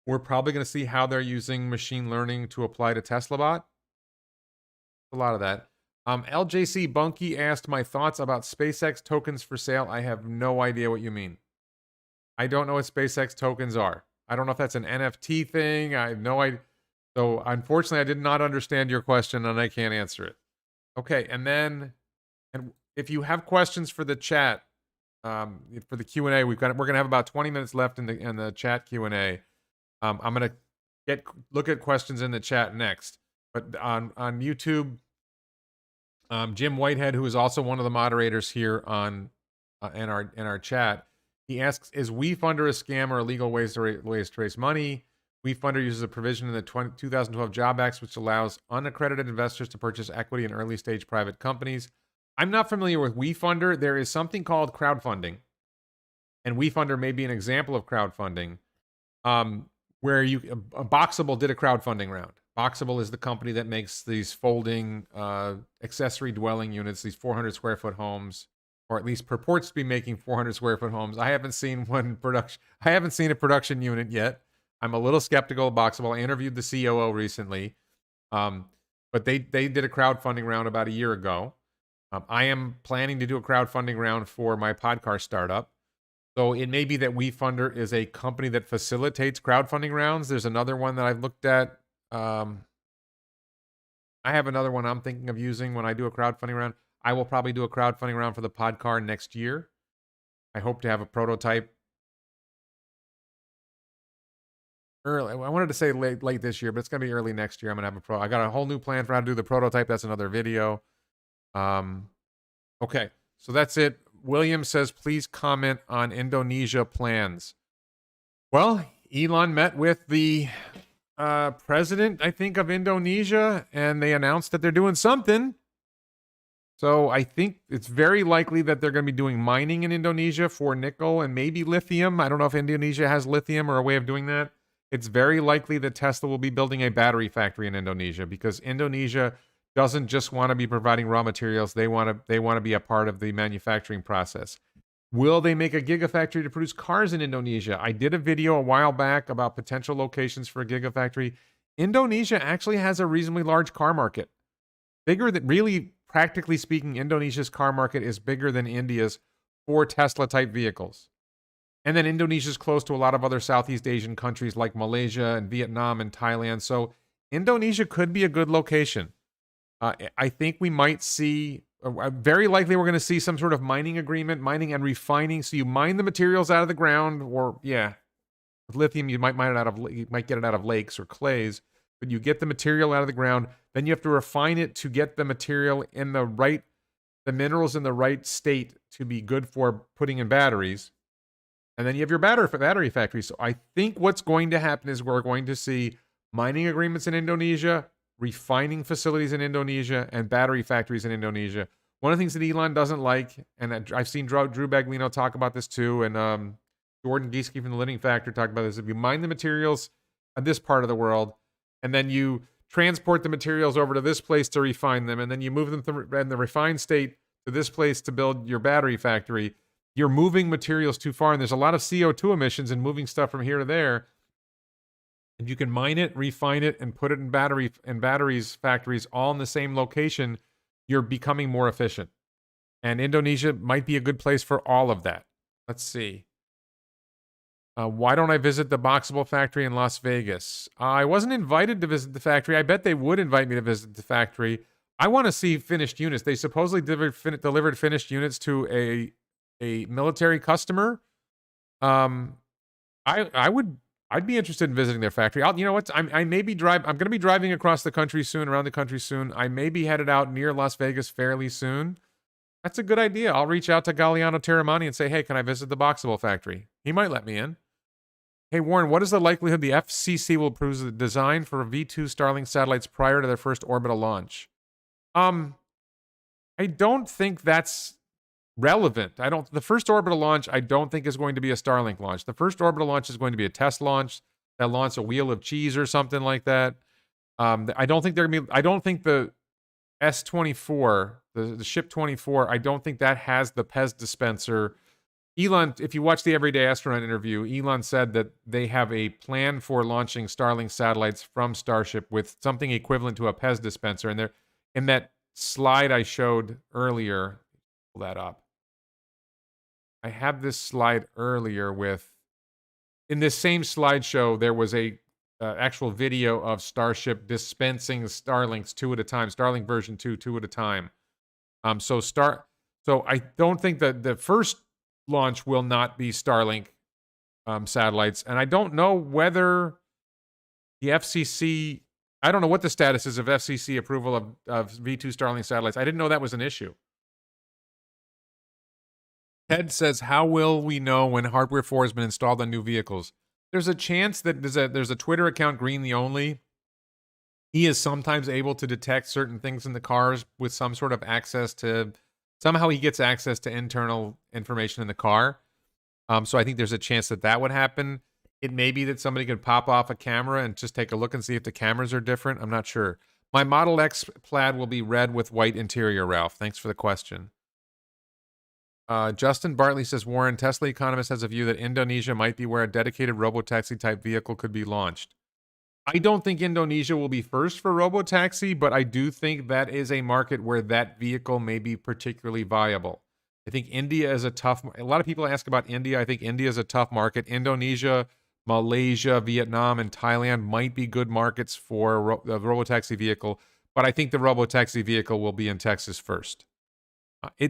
We're probably going to see how they're using machine learning to apply to TeslaBot. A lot of that. LJC Bunky asked my thoughts about SpaceX tokens for sale. I have no idea what you mean. I don't know what SpaceX tokens are. I don't know if that's an NFT thing. I have no idea. So unfortunately, I did not understand your question and I can't answer it. Okay, and if you have questions for the chat, for the Q&A, we're gonna have about 20 minutes left in the chat Q&A. I'm gonna look at questions in the chat next. But on YouTube, Jim Whitehead, who is also one of the moderators here in our chat, he asks, is Wefunder a scam or illegal ways to raise money? Wefunder uses a provision in the 2012 Job Act which allows unaccredited investors to purchase equity in early stage private companies. I'm not familiar with Wefunder. There is something called crowdfunding, and Wefunder may be an example of crowdfunding, where Boxable did a crowdfunding round. Boxable is the company that makes these folding accessory dwelling units, these 400 square foot homes, or at least purports to be making 400 square foot homes. I haven't seen I haven't seen a production unit yet. I'm a little skeptical of Boxable. I interviewed the COO recently, but they did a crowdfunding round about a year ago. I am planning to do a crowdfunding round for my podcar startup. So it may be that Wefunder is a company that facilitates crowdfunding rounds. There's another one that I've looked at. I have another one I'm thinking of using when I do a crowdfunding round. I will probably do a crowdfunding round for the podcar next year. I hope to have a prototype early. I wanted to say late this year, but it's going to be early next year. I'm going to have I got a whole new plan for how to do the prototype. That's another video. Okay, so that's it. William says, please comment on Indonesia plans. Well, Elon met with the president, I think, of Indonesia, and they announced that they're doing something. So I think it's very likely that they're going to be doing mining in Indonesia for nickel and maybe lithium. I don't know if Indonesia has lithium or a way of doing that. It's very likely that Tesla will be building a battery factory in Indonesia, because Indonesia doesn't just want to be providing raw materials. They want to be a part of the manufacturing process. Will they make a gigafactory to produce cars in Indonesia? I did a video a while back about potential locations for a gigafactory. Indonesia actually has a reasonably large car market. Bigger than, really, practically speaking, Indonesia's car market is bigger than India's for Tesla type vehicles. And then Indonesia's close to a lot of other Southeast Asian countries like Malaysia and Vietnam and Thailand. So Indonesia could be a good location. I think we might see, very likely we're going to see some sort of mining agreement, mining and refining. So you mine the materials out of the ground, or with lithium, you might get it out of lakes or clays, but you get the material out of the ground. Then you have to refine it to get the material in the minerals in the right state to be good for putting in batteries. And then you have your battery factory. So I think what's going to happen is we're going to see mining agreements in Indonesia, refining facilities in Indonesia, and battery factories in Indonesia. One of the things that Elon doesn't like, and I've seen Drew Baglino talk about this too, and Jordan Gieske from the Living Factor talked about this. If you mine the materials of this part of the world, and then you transport the materials over to this place to refine them, and then you move them in the refined state to this place to build your battery factory, you're moving materials too far, and there's a lot of CO2 emissions in moving stuff from here to there. And you can mine it, refine it, and put it in batteries factories all in the same location. You're becoming more efficient. And Indonesia might be a good place for all of that. Let's see. Why don't I visit the Boxable factory in Las Vegas? I wasn't invited to visit the factory. I bet they would invite me to visit the factory. I want to see finished units. They supposedly delivered finished units to a military customer. I'd be interested in visiting their factory. You know what? I'm going to be driving across the country soon, around the country soon. I may be headed out near Las Vegas fairly soon. That's a good idea. I'll reach out to Galliano Terramani and say, hey, can I visit the Boxable factory? He might let me in. Hey, Warren, what is the likelihood the FCC will approve the design for V2 Starlink satellites prior to their first orbital launch? I don't think that's relevant. The first orbital launch, I don't think is going to be a Starlink launch. The first orbital launch is going to be a test launch that launch a wheel of cheese or something like that. I don't think the S-24, the Ship 24, I don't think that has the Pez dispenser. Elon, if you watch the Everyday Astronaut interview, Elon said that they have a plan for launching Starlink satellites from Starship with something equivalent to a Pez dispenser. And they're in that slide I showed earlier. Pull that up. I have this slide earlier in this same slideshow, there was a actual video of Starship dispensing Starlinks 2 at a time, Starlink version 2 at a time. So I don't think that the first launch will not be Starlink satellites. And I don't know whether the FCC, I don't know what the status is of FCC approval of V2 Starlink satellites. I didn't know that was an issue. Ted says, how will we know when hardware 4 has been installed on new vehicles? There's a chance that there's a Twitter account, Green the Only. He is sometimes able to detect certain things in the cars with some sort of somehow he gets access to internal information in the car. So I think there's a chance that would happen. It may be that somebody could pop off a camera and just take a look and see if the cameras are different. I'm not sure. My Model X Plaid will be red with white interior, Ralph. Thanks for the question. Justin Bartley says, Warren, Tesla Economist has a view that Indonesia might be where a dedicated robotaxi type vehicle could be launched. I don't think Indonesia will be first for robotaxi, but I do think that is a market where that vehicle may be particularly viable. I think India is a lot of people ask about India. I think India is a tough market. Indonesia, Malaysia, Vietnam, and Thailand might be good markets for the robotaxi vehicle, but I think the robotaxi vehicle will be in Texas first.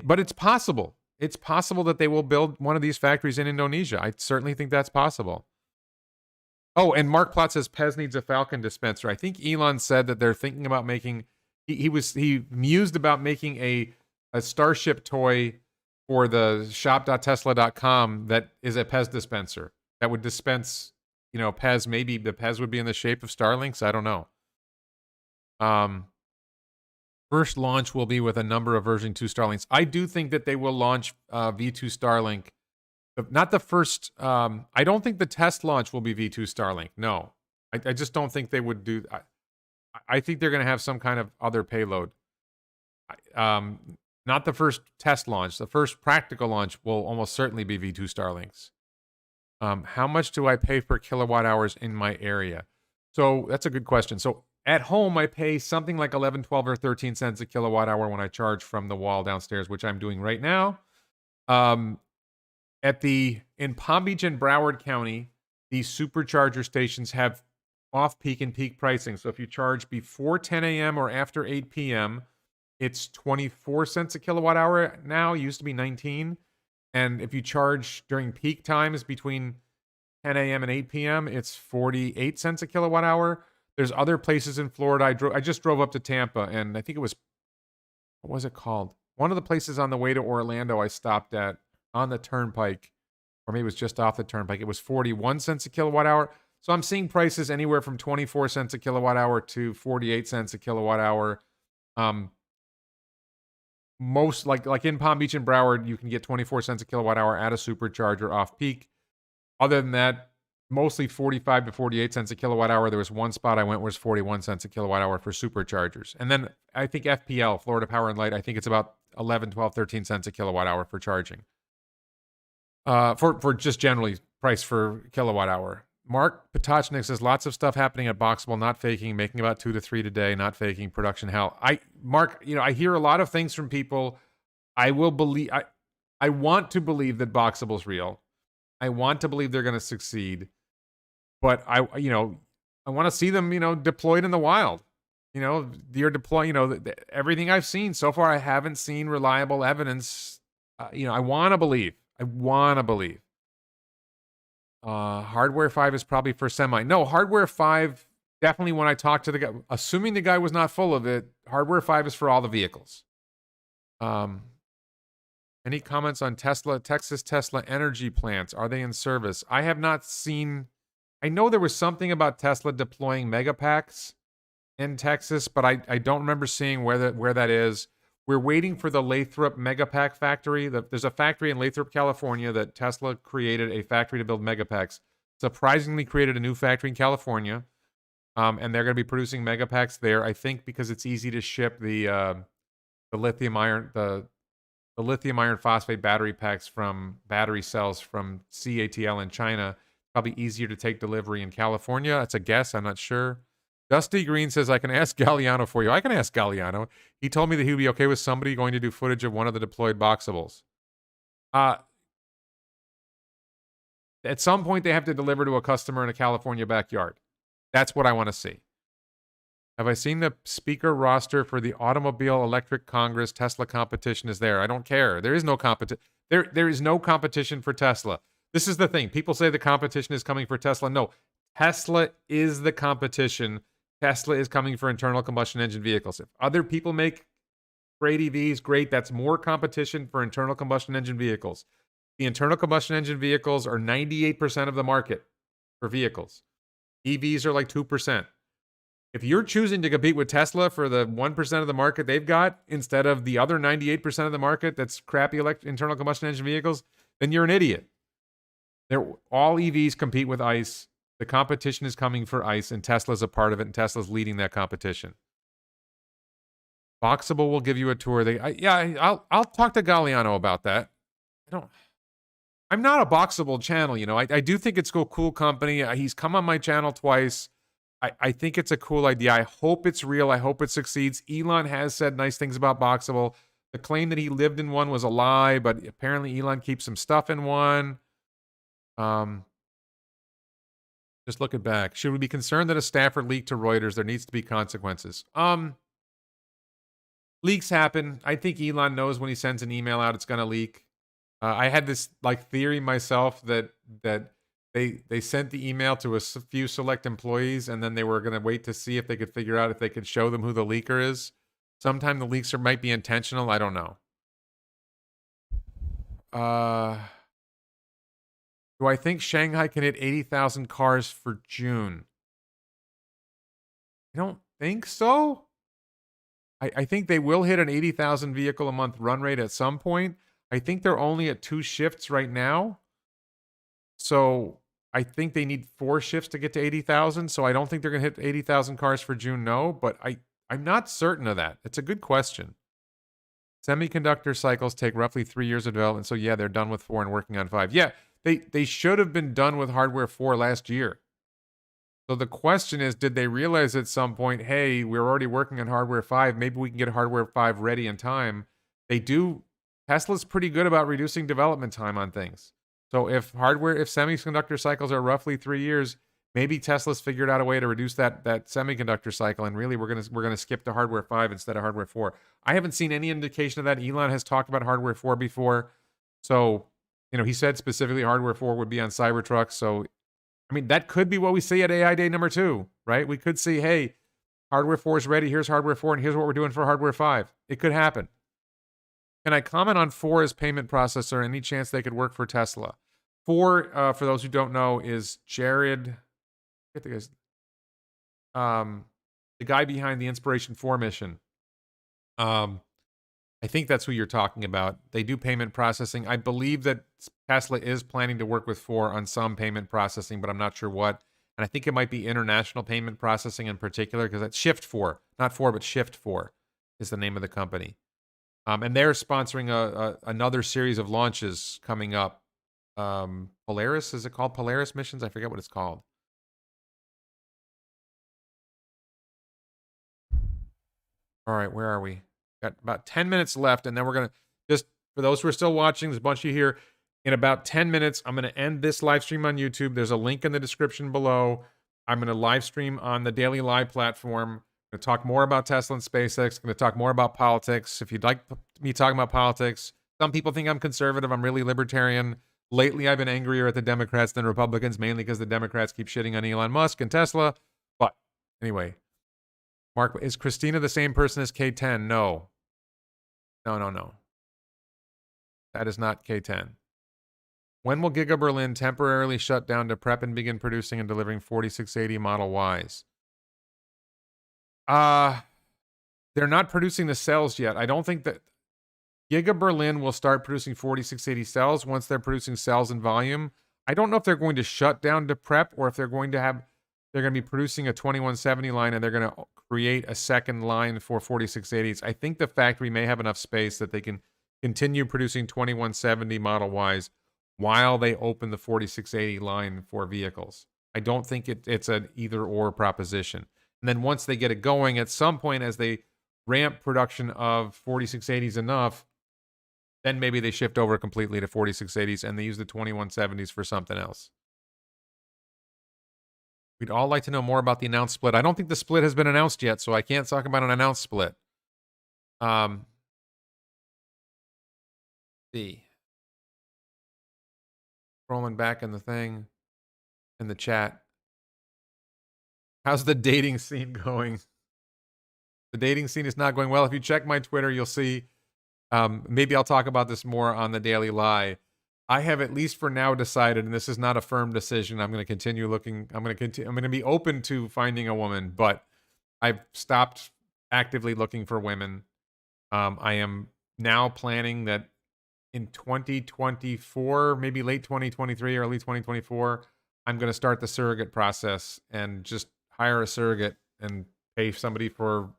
But it's possible. It's possible that they will build one of these factories in Indonesia. I certainly think that's possible. Oh, and Mark Plott says Pez needs a Falcon dispenser. I think Elon said that they're thinking about making. He mused about making a Starship toy for the shop.tesla.com that is a Pez dispenser that would dispense, Pez. Maybe the Pez would be in the shape of Starlinks. I don't know. First launch will be with a number of version 2 Starlinks. I do think that they will launch V2 Starlink. Not the first. I don't think the test launch will be V2 Starlink. No, I just don't think they would do. I think they're going to have some kind of other payload. Not the first test launch. The first practical launch will almost certainly be V2 Starlinks. How much do I pay per kilowatt hours in my area? So that's a good question. So at home, I pay something like 11, 12, or 13 cents a kilowatt hour when I charge from the wall downstairs, which I'm doing right now. Um, in Palm Beach and Broward County, these supercharger stations have off-peak and peak pricing. So if you charge before 10 a.m. or after 8 p.m., it's 24 cents a kilowatt hour now. It used to be 19. And if you charge during peak times between 10 a.m. and 8 p.m., it's 48 cents a kilowatt hour. There's other places in Florida. I just drove up to Tampa, and I think it was, what was it called? One of the places on the way to Orlando I stopped at on the turnpike, or maybe it was just off the turnpike. It was 41 cents a kilowatt hour. So I'm seeing prices anywhere from 24 cents a kilowatt hour to 48 cents a kilowatt hour. Most like in Palm Beach and Broward, you can get 24 cents a kilowatt hour at a supercharger off peak. Other than that, mostly 45 to 48 cents a kilowatt hour. There was one spot I went where it's 41 cents a kilowatt hour for superchargers. And then I think FPL, Florida Power and Light, I think it's about 11, 12, 13 cents a kilowatt hour for charging. For just generally price for kilowatt hour. Mark Potachnik says lots of stuff happening at Boxable, not faking, making about 2 to 3 today, not faking, production hell. Mark, I hear a lot of things from people. I want to believe that Boxable's real. I want to believe they're going to succeed, but I want to see them, deployed in the wild. You're deploying, everything I've seen so far, I haven't seen reliable evidence. I want to believe. Hardware 5 is probably for semi. No, Hardware 5, definitely when I talked to the guy, assuming the guy was not full of it, Hardware 5 is for all the vehicles. Any comments on Texas Tesla energy plants? Are they in service? I have not seen. I know there was something about Tesla deploying megapacks in Texas, but I don't remember seeing where that is. We're waiting for the Lathrop Megapack factory. There's a factory in Lathrop, California that Tesla created, a factory to build megapacks. Surprisingly created a new factory in California, and they're going to be producing megapacks there. I think because it's easy to ship the lithium iron phosphate battery packs from battery cells from CATL in China. Probably easier to take delivery in California. That's a guess. I'm not sure. Dusty Green says, I can ask Galliano for you. I can ask Galliano. He told me that he would be okay with somebody going to do footage of one of the deployed Boxables. At some point, they have to deliver to a customer in a California backyard. That's what I want to see. Have I seen the speaker roster for the Automobile Electric Congress Tesla competition is there? I don't care. There is no competition. There is no competition for Tesla. This is the thing. People say the competition is coming for Tesla. No, Tesla is the competition. Tesla is coming for internal combustion engine vehicles. If other people make great EVs, great. That's more competition for internal combustion engine vehicles. The internal combustion engine vehicles are 98% of the market for vehicles. EVs are like 2%. If you're choosing to compete with Tesla for the 1% of the market they've got instead of the other 98% of the market that's crappy internal combustion engine vehicles, then you're an idiot. All EVs compete with ICE. The competition is coming for ICE, and Tesla's a part of it, and Tesla's leading that competition. Boxable will give you a tour. I'll talk to Galliano about that. I'm not a Boxable channel, I do think it's a cool company. He's come on my channel twice. I think it's a cool idea. I hope it's real. I hope it succeeds. Elon has said nice things about Boxable. The claim that he lived in one was a lie, but apparently Elon keeps some stuff in one. Just looking back. Should we be concerned that a staffer leaked to Reuters? There needs to be consequences. Leaks happen. I think Elon knows when he sends an email out, it's going to leak. I had this theory myself that they sent the email to a few select employees, and then they were going to wait to see if they could figure out if they could show them who the leaker is. Sometime the leaks might be intentional. I don't know. Do I think Shanghai can hit 80,000 cars for June? I don't think so. I think they will hit an 80,000 vehicle a month run rate at some point. I think they're only at 2 shifts right now. So I think they need 4 shifts to get to 80,000. So I don't think they're going to hit 80,000 cars for June, no. But I'm not certain of that. It's a good question. Semiconductor cycles take roughly 3 years of development. So yeah, they're done with 4 and working on 5. Yeah, they should have been done with hardware 4 last year. So the question is, did they realize at some point, hey, we're already working on hardware 5, maybe we can get hardware 5 ready in time? They do. Tesla's pretty good about reducing development time on things. So if semiconductor cycles are roughly 3 years, maybe Tesla's figured out a way to reduce that semiconductor cycle, and really we're gonna skip to hardware 5 instead of hardware 4. I haven't seen any indication of that. Elon has talked about hardware 4 before. So, he said specifically hardware 4 would be on Cybertruck. So I mean, that could be what we see at AI Day number 2, right? We could see, hey, hardware 4 is ready. Here's hardware 4, and here's what we're doing for hardware 5. It could happen. Can I comment on 4 as payment processor? Any chance they could work for Tesla? 4, for those who don't know, is Jared. I think it's the guy behind the Inspiration 4 mission. I think that's who you're talking about. They do payment processing. I believe that Tesla is planning to work with 4 on some payment processing, but I'm not sure what. And I think it might be international payment processing in particular, because that's Shift 4. Not 4, but Shift 4 is the name of the company. And they're sponsoring another series of launches coming up. Polaris, is it called Polaris Missions? I forget what it's called. All right, where are we? Got about 10 minutes left, and then we're going to just, for those who are still watching, there's a bunch of you here. In about 10 minutes, I'm going to end this live stream on YouTube. There's a link in the description below. I'm going to live stream on the Daily Live platform. I'm going to talk more about Tesla and SpaceX. I'm going to talk more about politics. If you'd like me talking about politics, some people think I'm conservative. I'm really libertarian. Lately, I've been angrier at the Democrats than Republicans, mainly because the Democrats keep shitting on Elon Musk and Tesla. But anyway, Mark, is Christina the same person as K10? No. No. That is not K10. When will Giga Berlin temporarily shut down to prep and begin producing and delivering 4680 Model Ys? They're not producing the cells yet. I don't think that Giga Berlin will start producing 4680 cells once they're producing cells in volume. I don't know if they're going to shut down to prep or if they're going to be producing a 2170 line and they're going to create a second line for 4680s. I think the factory may have enough space that they can continue producing 2170 Model Ys while they open the 4680 line for vehicles. I don't think it's an either-or proposition. And then once they get it going, at some point as they ramp production of 4680s enough, then maybe they shift over completely to 4680s and they use the 2170s for something else. We'd all like to know more about the announced split. I don't think the split has been announced yet, so I can't talk about an announced split. See. Scrolling back in the thing, in the chat. How's the dating scene going? The dating scene is not going well. If you check my Twitter, you'll see. Maybe I'll talk about this more on the Daily Lie. I have, at least for now, decided, and this is not a firm decision, I'm going to continue looking. I'm going to be open to finding a woman, but I've stopped actively looking for women. I am now planning that in 2024, maybe late 2023, early 2024, I'm going to start the surrogate process and just hire a surrogate and pay somebody for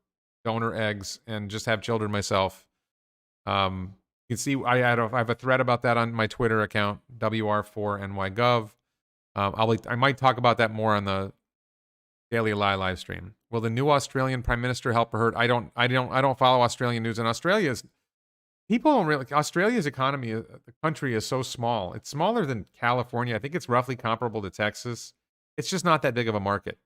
donor eggs and just have children myself. You can see I have a thread about that on my Twitter account, WR4NYGov. I might talk about that more on the Daily Lie live stream. Will the new Australian Prime Minister help or hurt? I don't follow Australian news, and Australia's economy, the country is so small. It's smaller than California. I think it's roughly comparable to Texas. It's just not that big of a market.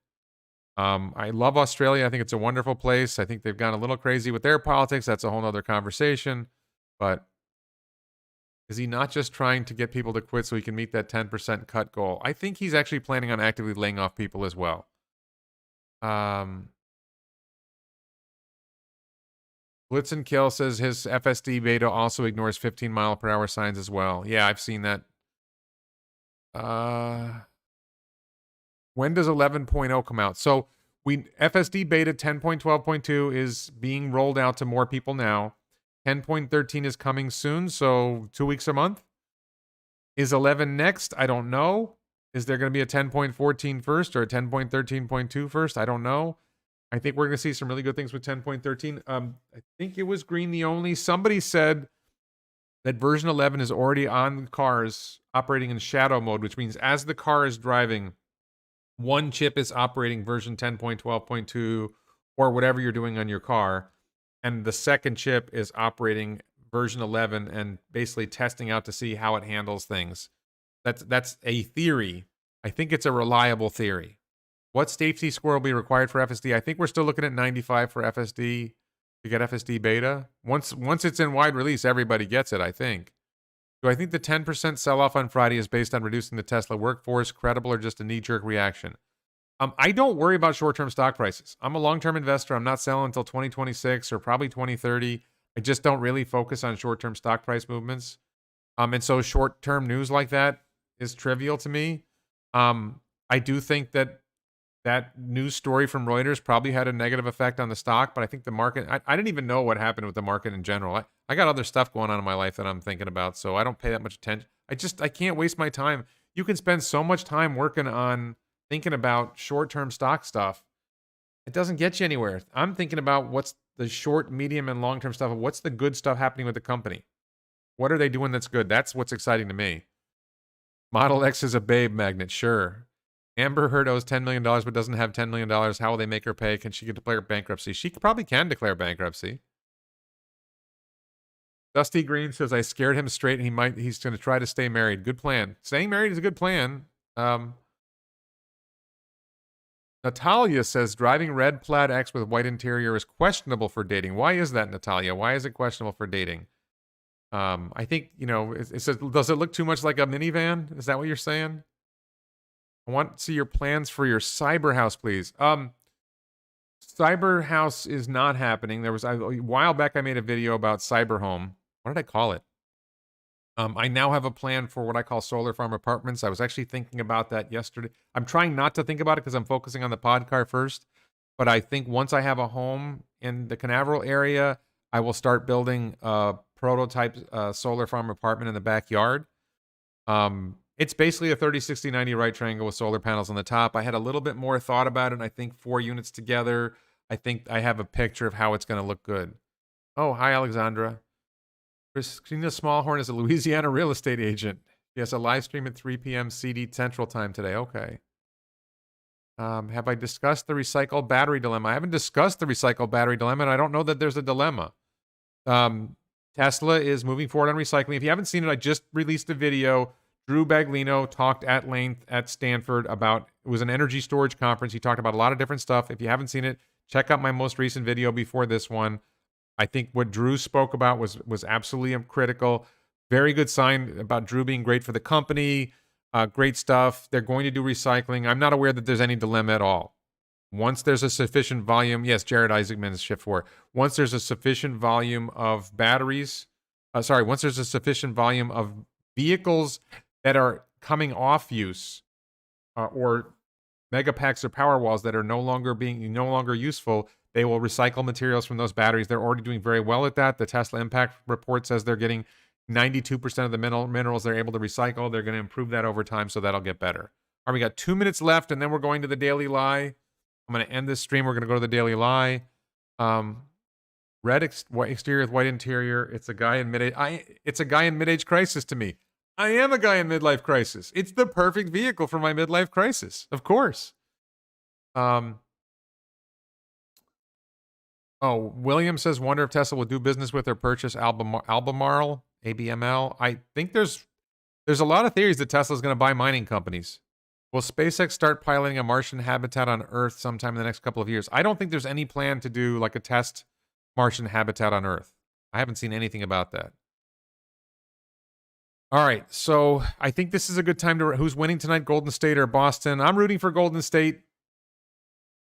I love Australia. I think it's a wonderful place. I think they've gone a little crazy with their politics. That's a whole other conversation. But is he not just trying to get people to quit so he can meet that 10% cut goal? I think he's actually planning on actively laying off people as well. Blitz and Kill says his FSD beta also ignores 15 mile per hour signs as well. Yeah, I've seen that. When does 11.0 come out? So FSD beta 10.12.2 is being rolled out to more people now. 10.13 is coming soon, so 2 weeks a month. Is 11 next? I don't know. Is there going to be a 10.14 first or a 10.13.2 first? I don't know. I think we're going to see some really good things with 10.13. I think it was Green the Only. Somebody said that version 11 is already on cars operating in shadow mode, which means as the car is driving, one chip is operating version 10.12.2 or whatever you're doing on your car, and the second chip is operating version 11 and basically testing out to see how it handles things. That's a theory. I think it's a reliable theory. What safety score will be required for FSD? I think we're still looking at 95 for FSD to get FSD beta. Once it's in wide release, everybody gets it, I think. Do I think the 10% sell-off on Friday is based on reducing the Tesla workforce, credible, or just a knee-jerk reaction? I don't worry about short-term stock prices. I'm a long-term investor. I'm not selling until 2026 or probably 2030. I just don't really focus on short-term stock price movements. And so short-term news like that is trivial to me. I do think that news story from Reuters probably had a negative effect on the stock, but I think the market, I didn't even know what happened with the market in general. I got other stuff going on in my life that I'm thinking about, so I don't pay that much attention. I can't waste my time. You can spend so much time working on thinking about short-term stock stuff. It doesn't get you anywhere. I'm thinking about what's the short, medium, and long-term stuff. What's the good stuff happening with the company? What are they doing that's good? That's what's exciting to me. Model X is a babe magnet, sure. Amber Heard owes $10 million but doesn't have $10 million. How will they make her pay? Can she declare bankruptcy? She probably can declare bankruptcy. Dusty Green says, I scared him straight and he's going to try to stay married. Good plan. Staying married is a good plan. Natalia says, driving red Plaid X with white interior is questionable for dating. Why is that, Natalia? Why is it questionable for dating? I think, it says, does it look too much like a minivan? Is that what you're saying? I want to see your plans for your cyber house, please. Cyber house is not happening. There was a while back I made a video about cyber home. What did I call it? I now have a plan for what I call solar farm apartments. I was actually thinking about that yesterday. I'm trying not to think about it because I'm focusing on the pod car first. But I think once I have a home in the Canaveral area, I will start building a prototype solar farm apartment in the backyard. It's basically a 30, 60, 90 right triangle with solar panels on the top. I had a little bit more thought about it, and I think 4 units together, I think I have a picture of how it's going to look good. Oh, hi, Alexandra. Christina Smallhorn is a Louisiana real estate agent. She has a live stream at 3 p.m. CD Central Time today. Okay. Have I discussed the recycled battery dilemma? I haven't discussed the recycled battery dilemma, and I don't know that there's a dilemma. Tesla is moving forward on recycling. If you haven't seen it, I just released a video. Drew Baglino talked at length at Stanford about, it was an energy storage conference. He talked about a lot of different stuff. If you haven't seen it, check out my most recent video before this one. I think what Drew spoke about was absolutely critical. Very good sign about Drew being great for the company. Great stuff. They're going to do recycling. I'm not aware that there's any dilemma at all. Once there's a sufficient volume, yes, Jared Isaacman is Shift 4. Once there's a sufficient volume of batteries, once there's a sufficient volume of vehicles that are coming off use, or megapacks or power walls that are no longer useful, they will recycle materials from those batteries. They're already doing very well at that. The Tesla Impact Report says they're getting 92% of the minerals they're able to recycle. They're going to improve that over time, so that'll get better. All right, we got 2 minutes left, and then we're going to the Daily Lie. I'm going to end this stream. We're going to go to the Daily Lie. Red exterior with white interior. It's a guy in mid-age crisis to me. I am a guy in midlife crisis. It's the perfect vehicle for my midlife crisis, of course. William says, wonder if Tesla will do business with or purchase Albemarle, ABML. I think there's a lot of theories that Tesla's going to buy mining companies. Will SpaceX start piloting a Martian habitat on Earth sometime in the next couple of years? I don't think there's any plan to do like a test Martian habitat on Earth. I haven't seen anything about that. All right, so I think this is a good time to... Who's winning tonight, Golden State or Boston? I'm rooting for Golden State.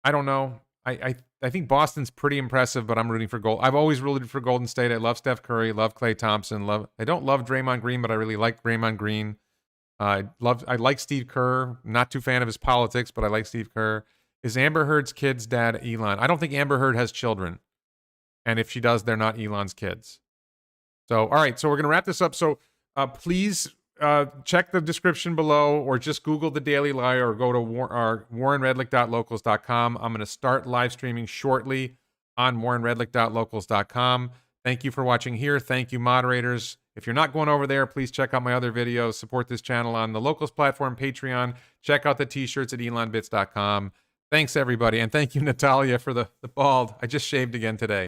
I don't know. I think Boston's pretty impressive, but I'm rooting for I've always rooted for Golden State. I love Steph Curry, love Klay Thompson. I don't love Draymond Green, but I really like Draymond Green. I like Steve Kerr. Not too fan of his politics, but I like Steve Kerr. Is Amber Heard's kid's dad Elon? I don't think Amber Heard has children. And if she does, they're not Elon's kids. So, all right, so we're going to wrap this up. So please check the description below, or just Google The Daily Lie, or go to warrenredlick.locals.com. I'm going to start live streaming shortly on warrenredlick.locals.com. Thank you for watching here. Thank you, moderators. If you're not going over there, please check out my other videos. Support this channel on the Locals platform, Patreon. Check out the t-shirts at elonbits.com. Thanks, everybody. And thank you, Natalia, for the bald. I just shaved again today.